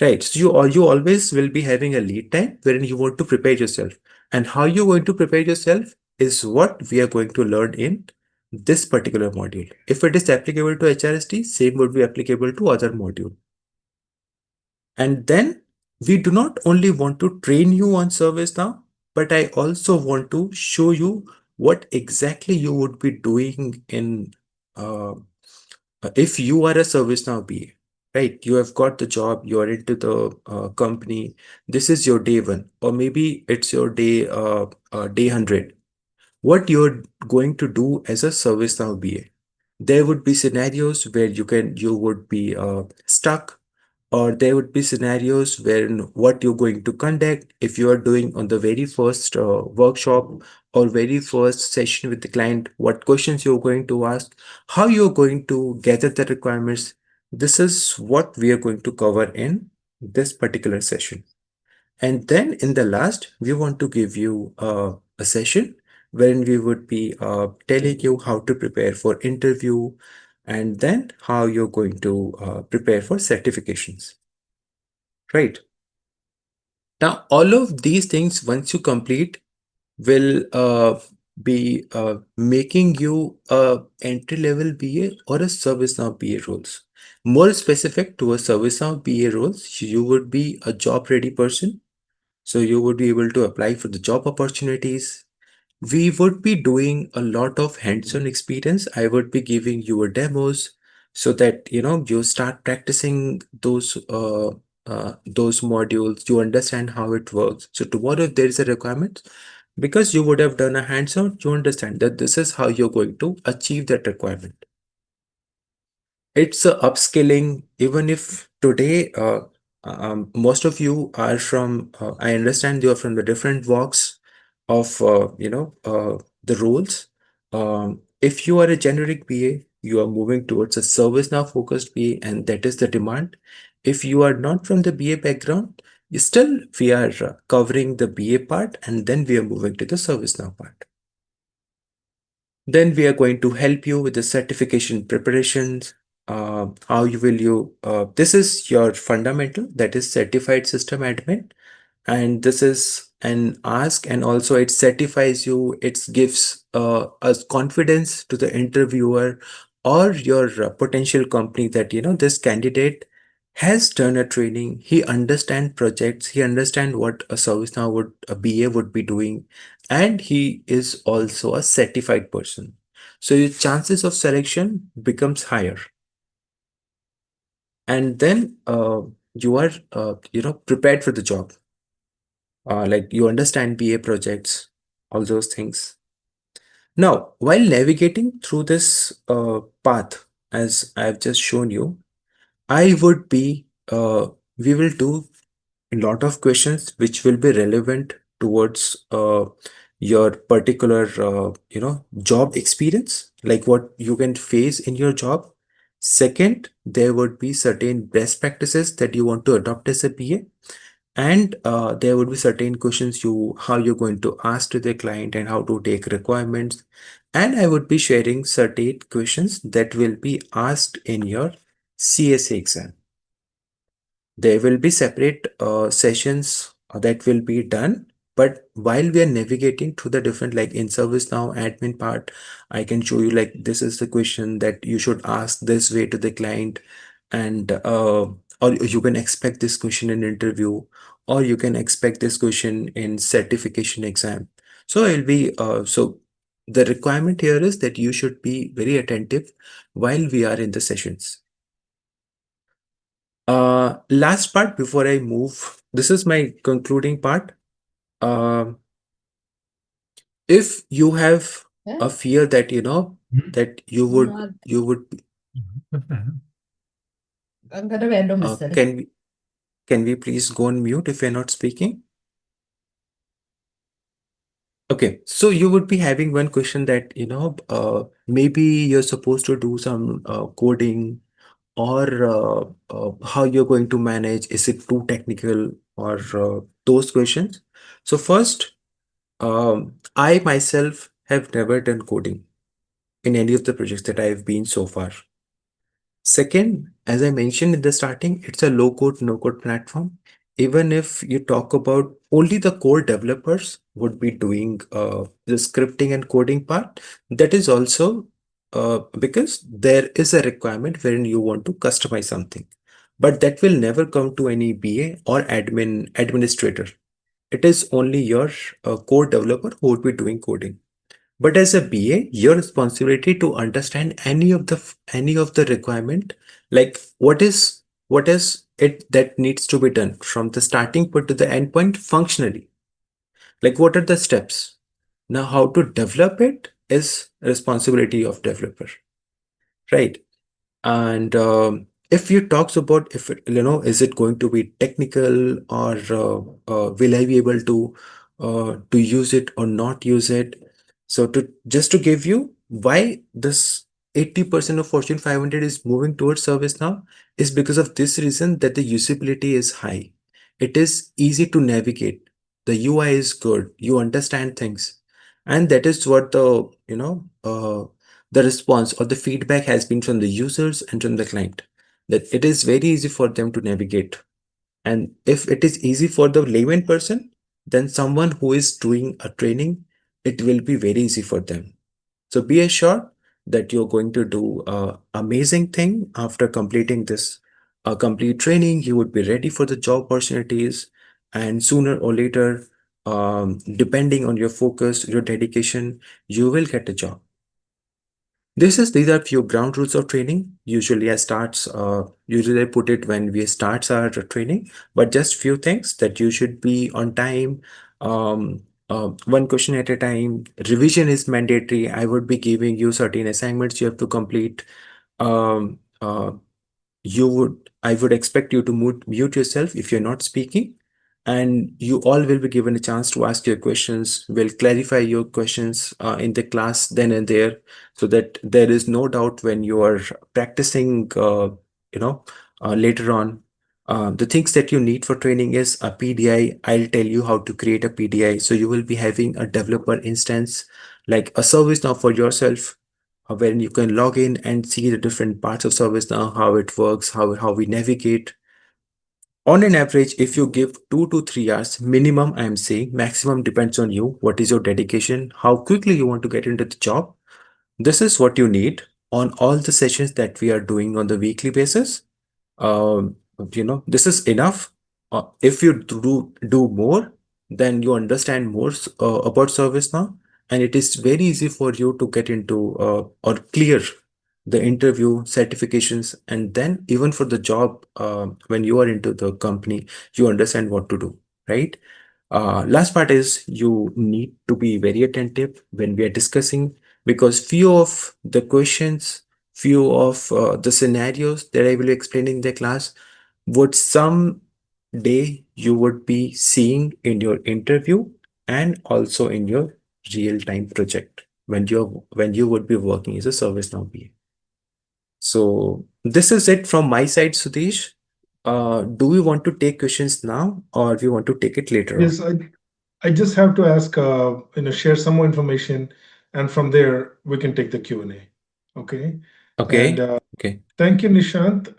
Right. So you always will be having a lead time wherein you want to prepare yourself. And how you're going to prepare yourself is what we are going to learn in this particular module. If it is applicable to HRSD, same would be applicable to other module. And then we do not only want to train you on ServiceNow, but I also want to show you what exactly you would be doing in uh, if you are a ServiceNow BA, right? You have got the job, you are into the company. This is your day one, or maybe it's your day 100. What you're going to do as a ServiceNow BA? There would be scenarios where you would be stuck, or there would be scenarios where what you're going to conduct if you are doing on the very first workshop or very first session with the client, what questions you're going to ask, how you're going to gather the requirements. This is what we are going to cover in this particular session. And then in the last, we want to give you a session wherein we would be telling you how to prepare for interview and then how you're going to prepare for certifications. Right. Now, all of these things, once you complete, will be making you a entry-level BA or a ServiceNow BA roles. More specific to a ServiceNow BA roles, you would be a job-ready person. So you would be able to apply for the job opportunities. We would be doing a lot of hands-on experience. I would be giving you a demos so that you start practicing those modules. You understand how it works. So tomorrow, if there is a requirement, because you would have done a hands-on, you understand that this is how you're going to achieve that requirement. It's a upskilling. Even if today most of you are from I understand you are from the different walks of the roles. If you are a generic BA, you are moving towards a ServiceNow focused BA, and that is the demand. If you are not from the BA background, still we are covering the BA part, and then we are moving to the ServiceNow part. Then we are going to help you with the certification preparations. How you will you this is your fundamental, that is certified system admin, and this is an ask, and also it certifies you. It gives us confidence to the interviewer or your potential company that this candidate has done a training, he understand projects, he understand what a ServiceNow would a BA would be doing, and he is also a certified person. So your chances of selection becomes higher. And then you are prepared for the job. Like you understand BA projects, all those things. Now, while navigating through this path, as I've just shown you, I would be we will do a lot of questions which will be relevant towards your particular job experience, like what you can face in your job. Second, there would be certain best practices that you want to adopt as a BA. And there would be certain questions how you're going to ask to the client and how to take requirements. And I would be sharing certain questions that will be asked in your CSA exam. There will be separate sessions that will be done. But while we are navigating through the different, like in ServiceNow admin part, I can show you like this is the question that you should ask this way to the client, and or you can expect this question in interview, or you can expect this question in certification exam. So it'll be so the requirement here is that you should be very attentive while we are in the sessions. Last part before I move, this is my concluding part. If you have a fear that that you would can we please go on mute if you're not speaking? Okay, so you would be having one question that maybe you're supposed to do some coding, or how you're going to manage, is it too technical, or those questions. So first, I myself have never done coding in any of the projects that I've been so far. Second, as I mentioned in the starting, it's a low code, no code platform. Even if you talk about only the core developers would be doing the scripting and coding part, that is also because there is a requirement wherein you want to customize something. But that will never come to any BA or administrator. It is only your core developer who would be doing coding. But as a BA, your responsibility to understand any of the requirement, like what is it that needs to be done from the starting point to the endpoint functionally. Like what are the steps? Now, how to develop it is responsibility of developer, right? And if you talks about if is it going to be technical, or will I be able to use it or not use it? So just to give you why this 80% of Fortune 500 is moving towards ServiceNow is because of this reason, that the usability is high. It is easy to navigate. The UI is good. You understand things, and that is what the response or the feedback has been from the users and from the client, that it is very easy for them to navigate. And if it is easy for the layman person, then someone who is doing a training, it will be very easy for them. So be assured that you're going to do a amazing thing after completing this complete training. You would be ready for the job opportunities, and sooner or later, depending on your focus, your dedication, you will get a job. These are few ground rules of training. Usually I put it when we starts our training, but just few things that you should be on time, one question at a time. Revision is mandatory. I would be giving you certain assignments you have to complete. Um, uh, I would expect you to mute yourself if you're not speaking, and you all will be given a chance to ask your questions. We'll clarify your questions in the class then and there, so that there is no doubt when you are practicing, later on. The things that you need for training is a PDI. I'll tell you how to create a PDI. So you will be having a developer instance, like a service now for yourself, wherein you can log in and see the different parts of ServiceNow, how it works, how we navigate. On an average, if you give 2 to 3 hours minimum, I am saying maximum depends on you. What is your dedication? How quickly you want to get into the job? This is what you need on all the sessions that we are doing on the weekly basis. um, this is enough. If you do more, then you understand more about ServiceNow, and it is very easy for you to get into or clear the interview certifications, and then even for the job, when you are into the company, you understand what to do, right? Last part is you need to be very attentive when we are discussing, because few of the questions, few of the scenarios that I will explain in the class would some day you would be seeing in your interview and also in your real-time project when you would be working as a ServiceNow BA. So this is it from my side, Sudesh. Do we want to take questions now or we want to take it later on? Yes, I just have to ask, share some more information, and from there we can take the Q&A. Okay. And Okay. Okay. thank you, Nishant.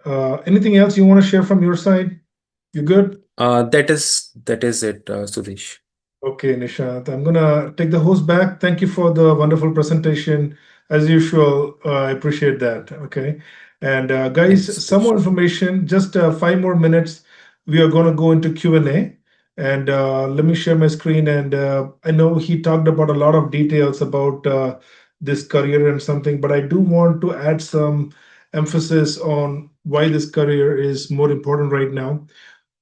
Anything else you want to share from your side? You good? That is it, Sudesh. Okay, Nishant, I'm gonna take the host back. Thank you for the wonderful presentation. As usual, I appreciate that. Okay, and Thank you, guys, some Sudesh. more information. Just 5 more minutes. We are gonna go into Q&A, and let me share my screen. And I know he talked about a lot of details about this career and something, but I do want to add some emphasis on why this career is more important right now.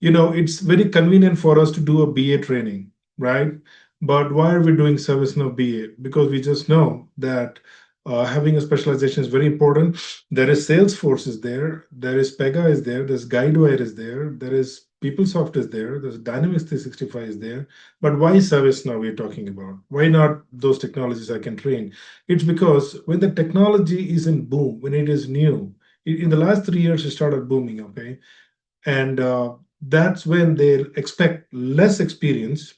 It's very convenient for us to do a BA training, right? But why are we doing ServiceNow BA? Because we just know that having a specialization is very important. There is Salesforce is there is Pega is there's Guidewire is there is PeopleSoft is there's Dynamics 365 is there. But why ServiceNow we're talking about? Why not those technologies I can train? It's because when the technology is in boom, when it is new, in the last 3 years it started booming, okay? And that's when they expect less experience,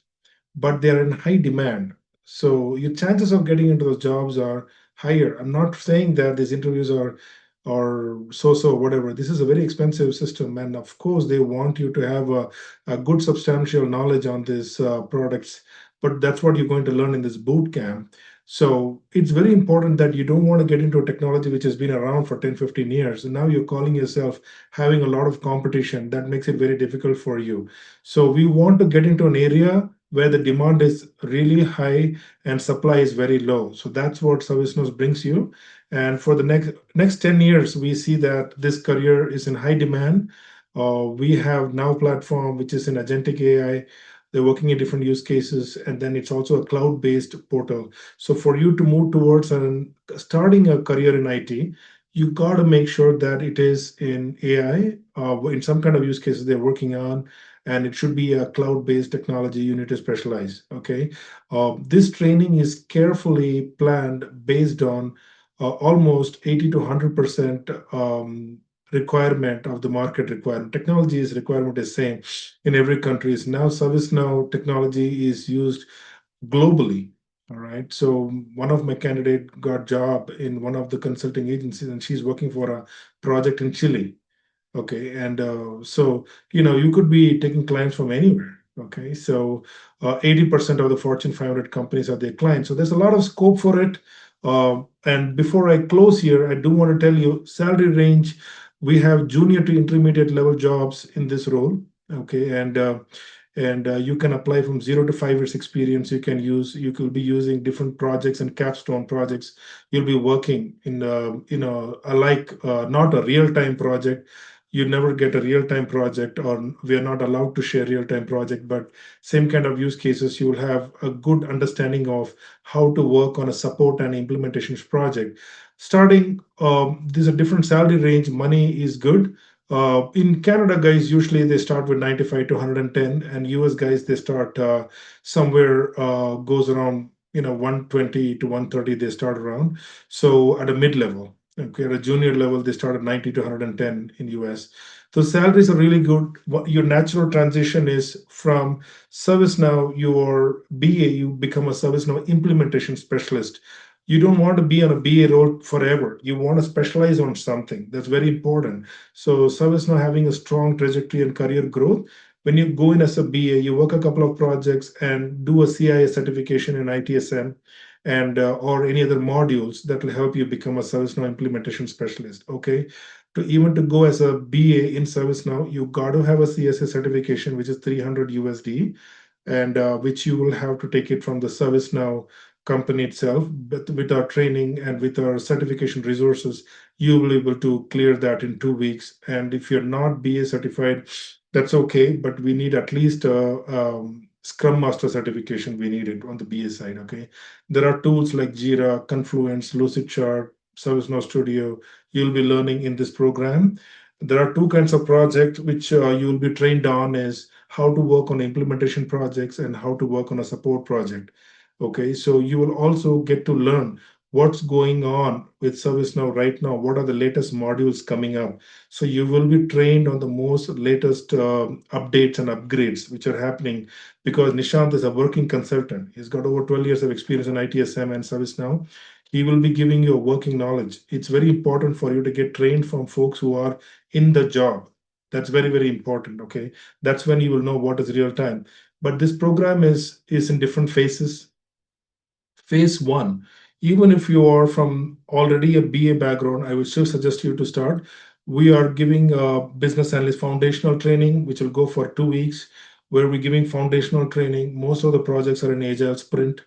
but they're in high demand. So your chances of getting into those jobs are higher. I'm not saying that these interviews are so whatever. This is a very expensive system, and of course they want you to have a good substantial knowledge on these products. But that's what you're going to learn in this boot camp. So it's very important that you don't want to get into a technology which has been around for 10, 15 years. And now you're calling yourself having a lot of competition. That makes it very difficult for you. So we want to get into an area where the demand is really high and supply is very low. So that's what ServiceNow brings you. And for the next 10 years, we see that this career is in high demand. We have Now platform, which is in agentic AI. They're working in different use cases, and then it's also a cloud-based portal. So for you to move towards and starting a career in IT, you got to make sure that it is in AI, in some kind of use cases they're working on, and it should be a cloud-based technology you need to specialize. Okay, this training is carefully planned based on almost 80 to 100% requirement of the market requirement. Technology is requirement is same in every country. Now ServiceNow technology is used globally. All right. So one of my candidate got job in one of the consulting agencies, and she's working for a project in Chile. Okay, and so you could be taking clients from anywhere. Okay, so 80% of the Fortune 500 companies are their clients. So there's a lot of scope for it. And before I close here, I do want to tell you salary range. We have junior to intermediate level jobs in this role. Okay, and you can apply from 0 to 5 years experience. You could be using different projects and capstone projects. You'll be working in like not a real time project. You never get a real time project, or we are not allowed to share real time project, but same kind of use cases. You will have a good understanding of how to work on a support and implementation project. Starting, there's a different salary range. Money is good. In Canada, guys, usually they start with 95 to 110, and US guys they start somewhere goes around 120 to 130. They start around. So at a mid level, okay, at a junior level, they start at 90 to 110 in US. So salaries are really good. Your natural transition is from ServiceNow, your BA, you become a ServiceNow implementation specialist. You don't want to be on a BA role forever. You want to specialize on something. That's very important. So ServiceNow having a strong trajectory and career growth. When you go in as a BA, you work a couple of projects and do a CIS certification in ITSM and or any other modules that will help you become a ServiceNow implementation specialist. Okay, to go as a BA in ServiceNow, you got to have a CSA certification, which is 300 USD, and which you will have to take it from the ServiceNow company itself. But with our training and with our certification resources, you will be able to clear that in 2 weeks. And if you're not BA certified, that's okay, but we need at least a Scrum Master certification. We need it on the BA side. Okay, there are tools like Jira, Confluence, Lucidchart, ServiceNow Studio. You'll be learning in this program. There are two kinds of projects which you'll be trained on: is how to work on implementation projects and how to work on a support project. Okay, so you will also get to learn what's going on with ServiceNow right now, what are the latest modules coming up. So you will be trained on the most latest updates and upgrades which are happening, because Nishant is a working consultant. He's got over 12 years of experience in ITSM and ServiceNow. He will be giving you a working knowledge. It's very important for you to get trained from folks who are in the job. That's very, very important. Okay. That's when you will know what is real time. But this program is in different phases. Phase one, even if you are from already a BA background, I would still suggest you to start. We are giving a business analyst foundational training, which will go for 2 weeks, where we're giving foundational training. Most of the projects are in Agile Sprint.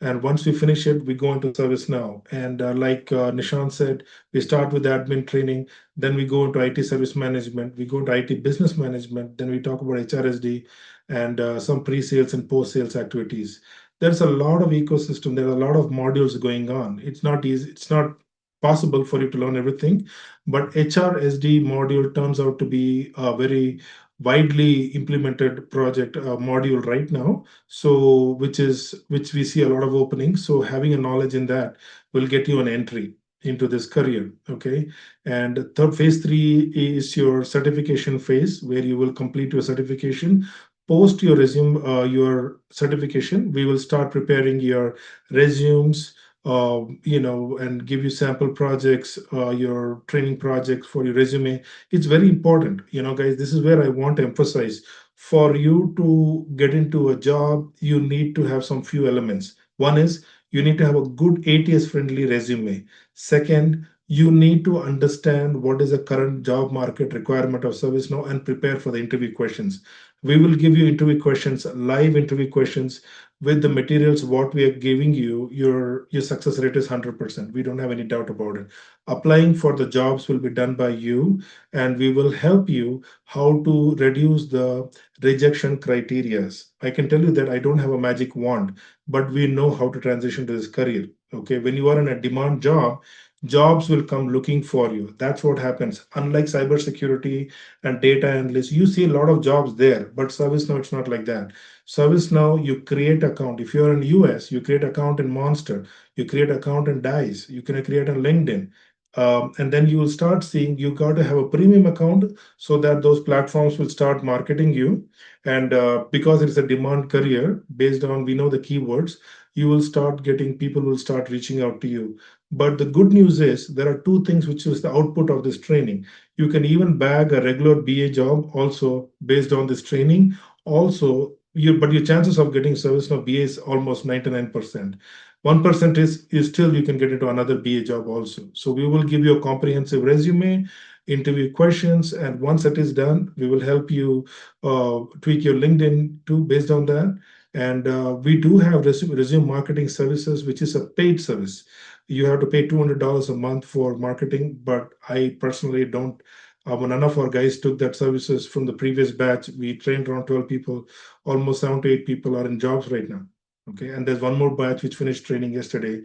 And once we finish it, we go into ServiceNow. And like Nishant said, we start with admin training, then we go into IT service management, we go into IT business management, then we talk about HRSD and some pre-sales and post-sales activities. There's a lot of ecosystem, there are a lot of modules going on. It's not easy, it's not possible for you to learn everything, but HRSD module turns out to be a very widely implemented project module right now, so which we see a lot of openings. So having a knowledge in that will get you an entry into this career. Okay. And third, phase three is your certification phase, where you will complete your certification. Post your resume, your certification, we will start preparing your resumes, and give you sample projects, your training projects for your resume. It's very important, guys. This is where I want to emphasize. For you to get into a job, you need to have some few elements. One is you need to have a good ATS friendly resume. Second, you need to understand what is the current job market requirement of ServiceNow and prepare for the interview questions. We will give you interview questions, live interview questions with the materials. What we are giving you, your success rate is 100%. We don't have any doubt about it. Applying for the jobs will be done by you, and we will help you how to reduce the rejection criterias. I can tell you that I don't have a magic wand, but we know how to transition to this career. Okay, when you are in a demand job, jobs will come looking for you. That's what happens. Unlike cybersecurity and data analysts, you see a lot of jobs there, but ServiceNow, it's not like that. ServiceNow, you create account. If you're in US, you create account in Monster, you create account in Dice, you can create on LinkedIn. And then you will start seeing you got to have a premium account so that those platforms will start marketing you. And because it's a demand career based on, we know the keywords, you will start getting, people will start reaching out to you. But the good news is there are two things which is the output of this training. You can even bag a regular BA job also based on this training. Also, but your chances of getting ServiceNow BA is almost 99%. 1% is still you can get into another BA job also. So we will give you a comprehensive resume, interview questions, and once it is done, we will help you tweak your LinkedIn too based on that. And we do have resume marketing services, which is a paid service. You have to pay $200 a month for marketing, but I personally don't. None of our guys took that services from the previous batch. We trained around 12 people. Almost 7 to 8 people are in jobs right now. Okay, and there's one more batch which finished training yesterday,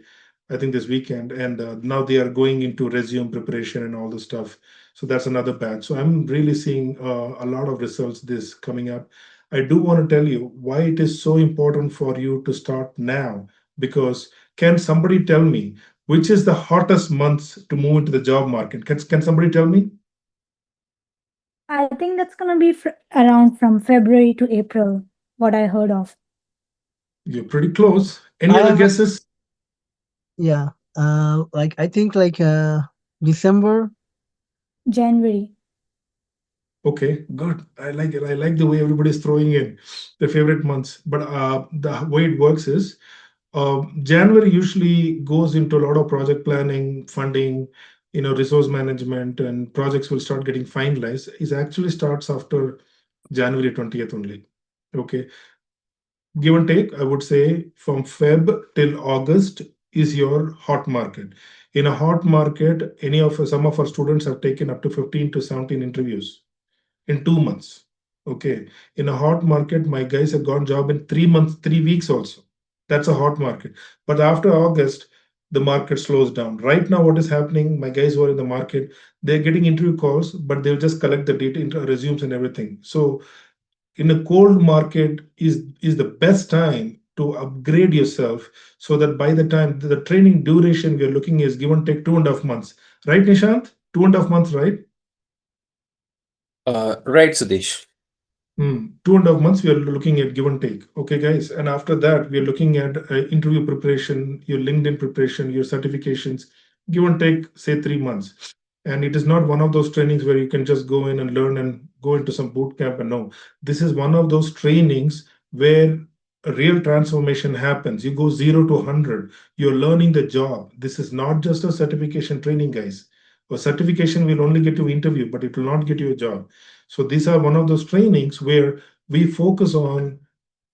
I think this weekend, and now they are going into resume preparation and all the stuff. So that's another batch. So I'm really seeing a lot of results this coming up. I do want to tell you why it is so important for you to start now. Because can somebody tell me which is the hottest months to move into the job market? Can somebody tell me? I think that's gonna be around from February to April, what I heard of. You're pretty close. Any I other have, guesses? yeah, like I think like December. January. Okay, good. I like it. I like the way everybody's throwing in their favorite months. But the way it works is January usually goes into a lot of project planning, funding, resource management, and projects will start getting finalized. It actually starts after January 20th only. Okay, give and take, I would say from Feb till August is your hot market. In a hot market, some of our students have taken up to 15 to 17 interviews in 2 months. Okay. In a hot market, my guys have gone job in 3 months, 3 weeks also. That's a hot market. But after August, the market slows down. Right now, what is happening? My guys who are in the market, they're getting interview calls, but they'll just collect the data into resumes and everything. So in a cold market is the best time to upgrade yourself so that by the time the training duration we are looking is give and take 2.5 months. Right, Nishant? 2.5 months, right? Right, Sudesh. 2.5 months we are looking at give and take. Okay, guys. And after that, we are looking at interview preparation, your LinkedIn preparation, your certifications, give and take, say 3 months. And it is not one of those trainings where you can just go in and learn and go into some boot camp. And no, this is one of those trainings where a real transformation happens. You go 0 to 100. You're learning the job. This is not just a certification training, guys. A certification will only get you interview, but it will not get you a job. So these are one of those trainings where we focus on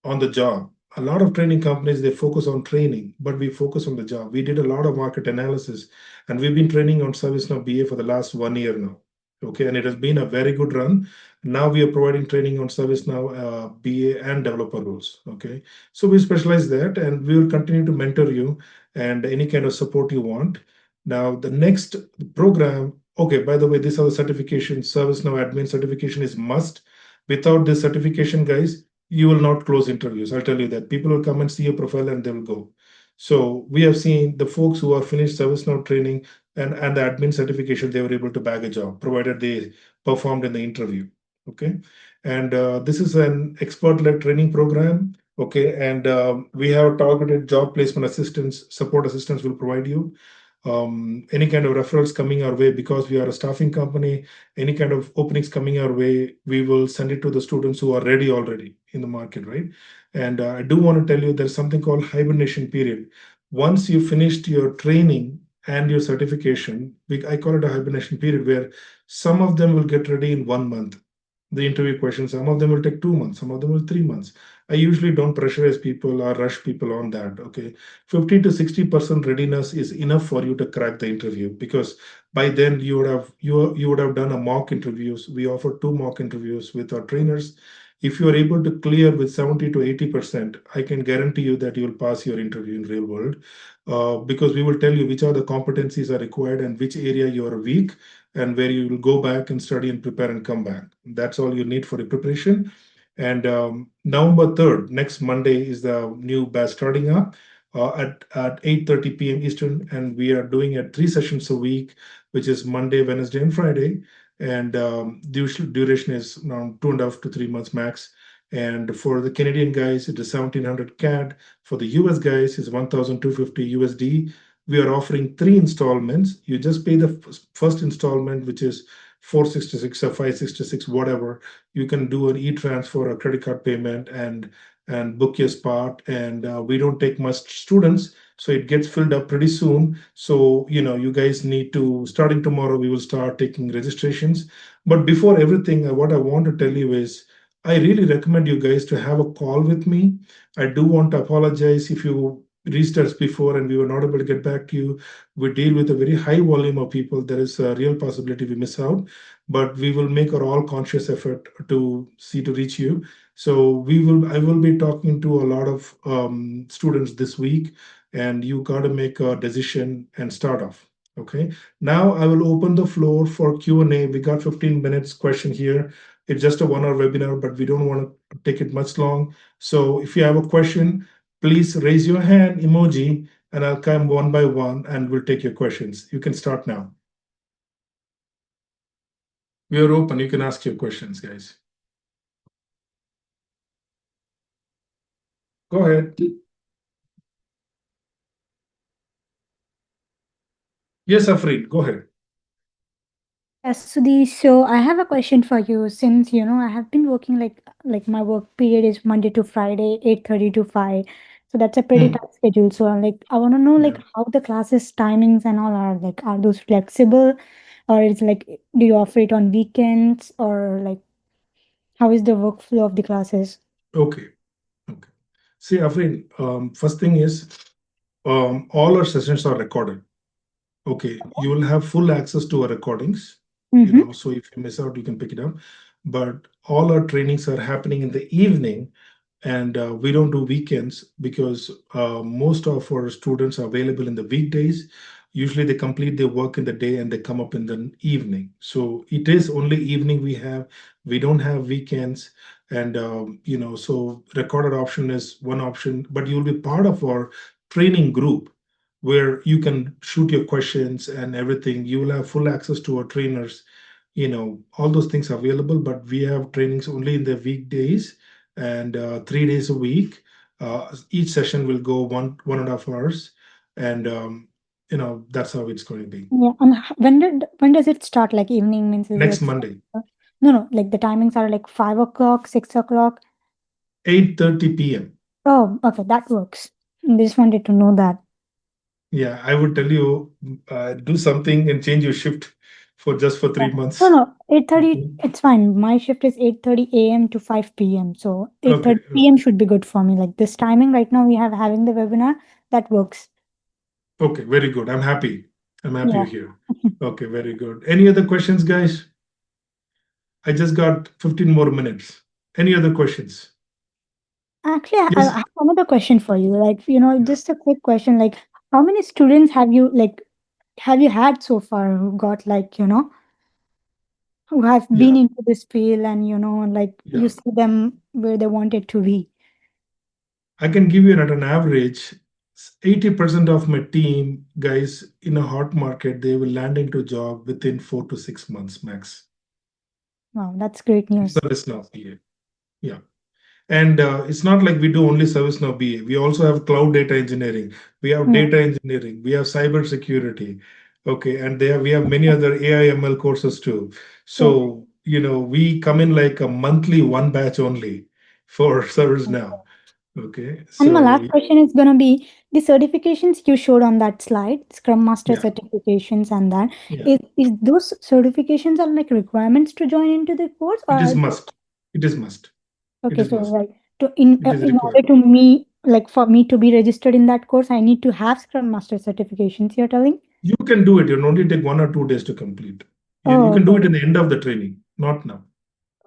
the job. A lot of training companies they focus on training, but we focus on the job. We did a lot of market analysis, and we've been training on ServiceNow BA for the last 1 year now. Okay, and it has been a very good run. Now we are providing training on ServiceNow BA and developer roles. Okay, so we specialize that, and we will continue to mentor you and any kind of support you want. Now the next program. Okay, by the way, these are the certifications. ServiceNow admin certification is must. Without this certification, guys, you will not close interviews. I'll tell you that. People will come and see your profile and they will go. So we have seen the folks who are finished ServiceNow training and the admin certification, they were able to bag a job, provided they performed in the interview. Okay. And this is an expert-led training program. Okay. And we have targeted job placement assistance, support assistance will provide you any kind of referrals coming our way because we are a staffing company, any kind of openings coming our way, we will send it to the students who are ready already in the market, right? And I do want to tell you there's something called hibernation period. Once you finished your training and your certification, I call it a hibernation period where some of them will get ready in 1 month. The interview questions, some of them will take 2 months, some of them will 3 months. I usually don't pressurize people or rush people on that. Okay. 50 to 60% readiness is enough for you to crack the interview because by then you would have done a mock interviews. We offer 2 mock interviews with our trainers. If you are able to clear with 70 to 80%, I can guarantee you that you will pass your interview in real world because we will tell you which are the competencies are required and which area you are weak and where you will go back and study and prepare and come back. That's all you need for the preparation. And November 3rd, next Monday, is the new batch starting up at 8:30 p.m. Eastern, and we are doing it 3 sessions a week, which is Monday, Wednesday, and Friday. And the usual duration is around 2.5 to 3 months max. And for the Canadian guys, it is 1,700 CAD. For the US guys, it's 1,250 USD. We are offering 3 installments. You just pay the first installment, which is 466 or 566, whatever. You can do an e-transfer, a credit card payment, and book your spot. And we don't take much students, so it gets filled up pretty soon. So you guys need to starting tomorrow. We will start taking registrations. But before everything, what I want to tell you is I really recommend you guys to have a call with me. I do want to apologize if you reached us before and we were not able to get back to you. We deal with a very high volume of people. There is a real possibility we miss out, but we will make our all conscious effort to see to reach you. So I will be talking to a lot of students this week, and you got to make a decision and start off. Okay. Now I will open the floor for Q&A. We got 15 minutes question here. It's just a 1 hour webinar, but we don't want to take it much long. So if you have a question, please raise your hand emoji and I'll come one by one and we'll take your questions. You can start now. We are open. You can ask your questions, guys. Go ahead. Yes, Afreed, go ahead. Yes, Sudhi. So I have a question for you. Since I have been working like my work period is Monday to Friday, 8:30 to 5. So that's a pretty tight schedule. So I want to know Yeah. how the classes timings and all are are those flexible, or it's do you offer it on weekends, or how is the workflow of the classes? Okay. Okay. See, Afreed, first thing is all our sessions are recorded. Okay. You will have full access to our recordings. Mm-hmm. So if you miss out, you can pick it up. But all our trainings are happening in the evening, and we don't do weekends because most of our students are available in the weekdays. Usually they complete their work in the day and they come up in the evening. So it is only evening we have. We don't have weekends. And so recorded option is one option, but you'll be part of our training group where you can shoot your questions and everything. You will have full access to our trainers. All those things are available, but we have trainings only in the weekdays and 3 days a week. Each session will go 1.5 hours, and that's how it's going to be. Yeah, and when does it start? Like evening means is Next like Monday, no, like the timings are like 5 o'clock, 6 o'clock. 8:30 p.m. Oh, okay, that works. Just wanted to know that. Yeah, I would tell you, do something and change your shift for Yeah. 3 months. No, 8:30, Mhm. it's fine. My shift is 8:30 a.m. to 5 p.m. So Okay, 8:30 p.m. should be good for me. Like this timing right now we have having the webinar, that works. okay, very good. I'm happy. I'm happy Yeah. you're here. Okay, very good. Any other questions, guys? I just got 15 more minutes. Any other questions? Actually, I Yes. have another question for you. Like, Yeah. just a quick question. Like, how many students have you had so far who got who have Yeah. been into this field and like you Yeah. see them where they wanted to be? I can give you at an average 80% of my team guys in a hot market, they will land into job within 4 to 6 months max. Wow, that's great news. ServiceNow BA. Yeah. And it's not like we do only ServiceNow BA. We also have cloud data engineering. We have Yeah. data engineering. We have cyber security. Okay. And we have many other AI ML courses too. Yeah. So, we come in like a monthly one batch only for ServiceNow. Okay. And my So last question is gonna be the certifications you showed on that slide, Scrum Master yeah, certifications and that. yeah. Is those certifications are like requirements to join into the course It is or must. It is must. It okay, is so must. like It is in order required. to me like for me to be registered in that course, I need to have Scrum Master certifications, you're telling? You can do it. You'll only take 1 or 2 days to complete. You Oh, can do okay. it in the end of the training, not now.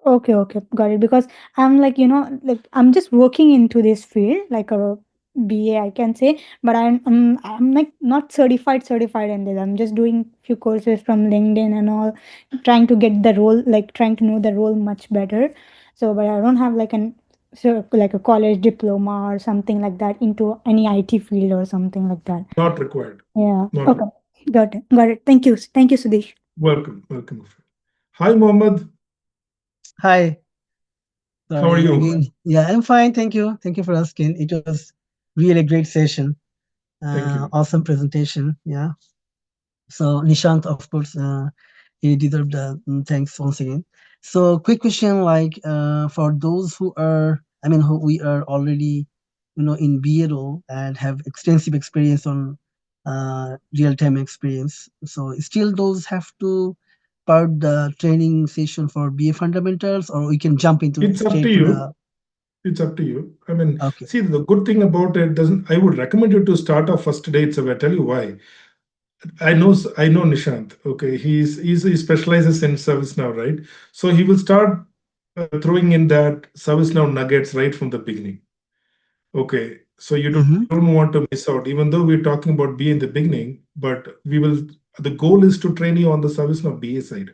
Okay, okay, got it. Because I'm like, like I'm just working into this field, like a BA, I can say, but I'm like not certified in this. I'm just doing few courses from LinkedIn and all, trying to get the role, like trying to know the role much better. So, but I don't have like a college diploma or something like that into any IT field or something like that. Not required. Yeah. Not Okay. required. Got it. Got it. Thank you, Sudesh. Welcome. Welcome. Hi, Mohammed. Hi. How are Sorry you? again. Yeah, I'm fine. Thank you. Thank you for asking. It was really great session. Thank you. Awesome presentation. Yeah. So Nishant, of course, he deserved thanks once again. So quick question, like for those who are, I mean, who we are already, in BA role and have extensive experience on real-time experience. So still those have to part the training session for BA fundamentals, or we can jump into It's up to straight to you. the. It's up to you. I mean, Okay. see, the good thing about it doesn't. I would recommend you to start off first day itself. I tell you why. I know Nishant. Okay, he specializes in ServiceNow, right? So he will start throwing in that ServiceNow nuggets right from the beginning. Okay, so you don't Mm-hmm. want to miss out, even though we're talking about BA in the beginning, but we will. The goal is to train you on the ServiceNow BA side.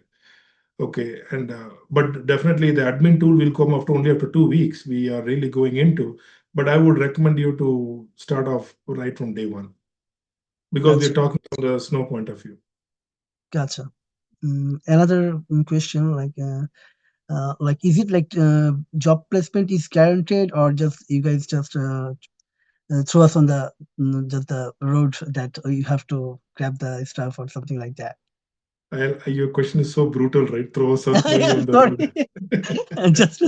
Okay, and but definitely the admin tool will come only after 2 weeks. We are really going into, but I would recommend you to start off right from day one because we're Gotcha. talking from the snow point of view. Gotcha. Another question, like is it like job placement is guaranteed, or just you guys just throw us on the just the road that you have to grab the stuff or something like that? Your question is so brutal, right? Throw you Yeah, on the road. sorry. Just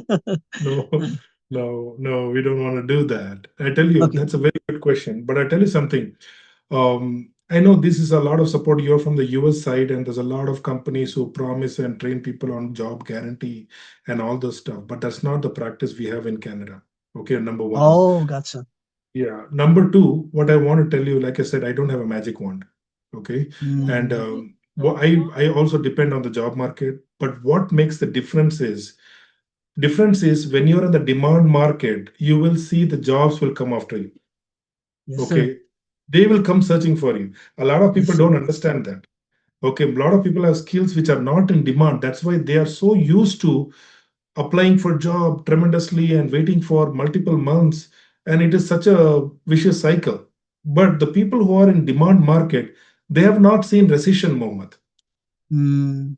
No, no, we don't want to do that. I tell you, okay. that's a very good question. But I tell you something. I know this is a lot of support here from the US side, and there's a lot of companies who promise and train people on job guarantee and all this stuff. But that's not the practice we have in Canada. Okay, number one. Oh, gotcha. Yeah. Number two, what I want to tell you, like I said, I don't have a magic wand. Okay. And Mm, I also depend on the job market. But what makes the difference is when you're in the demand market, you will see the jobs will come after you. yes, sir. Okay. they will come searching for you. A lot of people Yes. don't understand that. Okay, a lot of people have skills which are not in demand. That's why they are so used to applying for job tremendously and waiting for multiple months, and it is such a vicious cycle. But the people who are in demand market, they have not seen recession, Mohammed. Mm,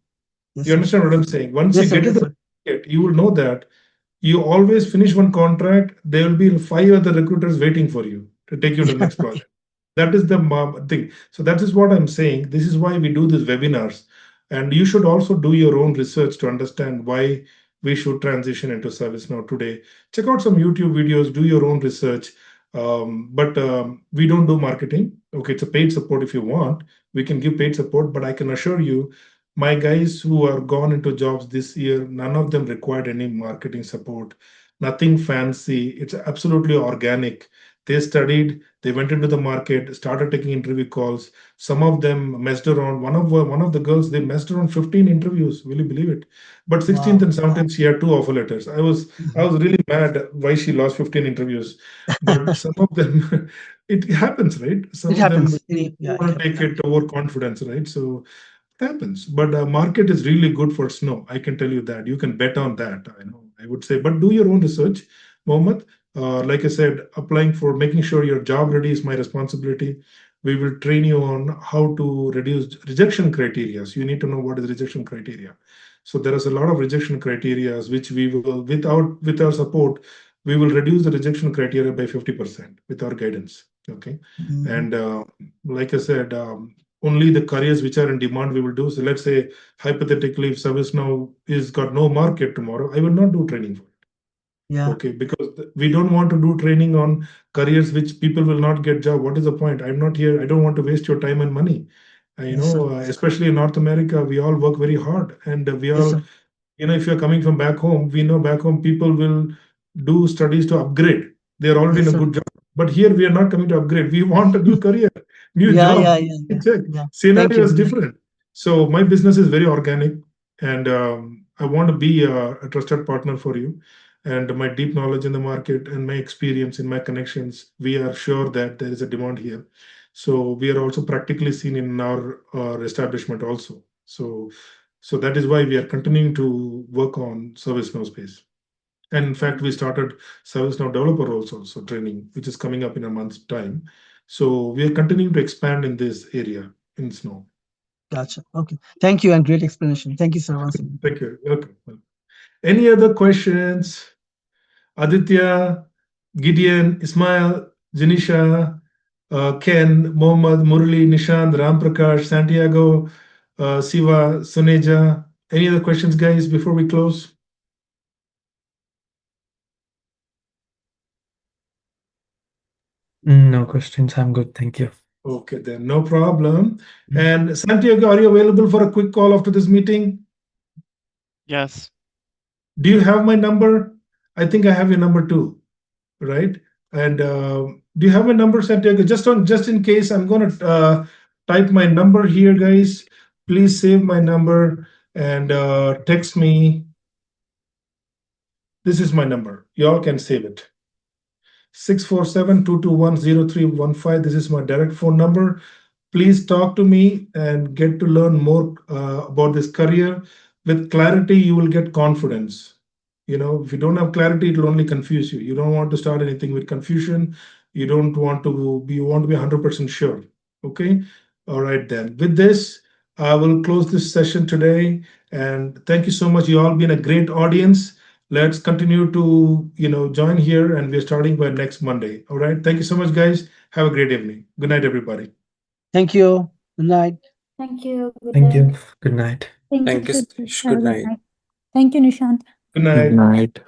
yes, You sir. understand what I'm saying? Once you Yes, sir. get into Yes, the sir. market, you will know that you always finish one contract, there will be five other recruiters waiting for you to take you to the next project. That is the thing. So that is what I'm saying. This is why we do these webinars. And you should also do your own research to understand why we should transition into ServiceNow today. Check out some YouTube videos, do your own research. But we don't do marketing. Okay, it's a paid support if you want. We can give paid support, but I can assure you, my guys who are gone into jobs this year, none of them required any marketing support, nothing fancy. It's absolutely organic. They studied, they went into the market, started taking interview calls. Some of them messed around. One of the girls, they messed around 15 interviews. Will you believe it? But 16th Wow. and 17th, she had two offer letters. I Mhm. was really mad why she lost 15 interviews. But some of them, it happens, right? Some It of them happens. Yeah, it want to happens. take it overconfidence, right? So it happens. But market is really good for snow. I can tell you that. You can bet on that. I know. I would say, but do your own research, Mohammed. Like I said, applying for making sure your job ready is my responsibility. We will train you on how to reduce rejection criteria. So you need to know what is rejection criteria. So there is a lot of rejection criteria which we will, with our support, we will reduce the rejection criteria by 50% with our guidance. Okay, Mhm. and like I said, only the careers which are in demand we will do. So let's say hypothetically, if ServiceNow is got no market tomorrow, I will not do training for it. Yeah. Okay, because we don't want to do training on careers which people will not get job. What is the point? I'm not here. I don't want to waste your time and money. Yes, sir. Especially in North America, we all work very hard, and we Yes, all, sir. if you're coming from back home, we know back home people will do studies to upgrade. They're already in Yes, a sir. good job. But here we are not coming to upgrade. We want a new career, new Yeah, job. yeah, yeah, yeah, Check. yeah. Thank Scenario you. is different. So my business is very organic, and I want to be a trusted partner for you. And my deep knowledge in the market and my experience in my connections, we are sure that there is a demand here. So we are also practically seen in our establishment also. So that is why we are continuing to work on ServiceNow space. And in fact, we started ServiceNow developer roles also training, which is coming up in a month's time. So we are continuing to expand in this area in Snow. Gotcha. Okay. Thank you and great explanation. Thank you, sir, once again. Thank you. Welcome. Any other questions? Aditya, Gideon, Ismail, Janisha, Ken, Mohammed, Murali, Nishant, Ram Prakash, Santiago, Siva, Suneja. Any other questions, guys, before we close? No questions. I'm good. Thank you. Okay, then no problem. And Santiago, are you available for a quick call after this meeting? Yes. Do you have my number? I think I have your number too, right? And do you have my number, Santiago? Just in case, I'm gonna type my number here, guys. Please save my number and text me. This is my number. Y'all can save it. 647-221-0315. This is my direct phone number. Please talk to me and get to learn more about this career. With clarity, you will get confidence. If you don't have clarity, it will only confuse you. You don't want to start anything with confusion. You don't want to be, you want to be 100% sure. Okay. All right, then. With this, I will close this session today. And thank you so much. You all been a great audience. Let's continue to, join here, and we're starting by next Monday. All right. Thank you so much, guys. Have a great evening. Good night, everybody. Thank you. Good night. Thank you. Good Thank night. you. Good night. Thank you. Thank you. Sudesh. Have Good a good night. night. Thank you, Nishant. Good Good night. night.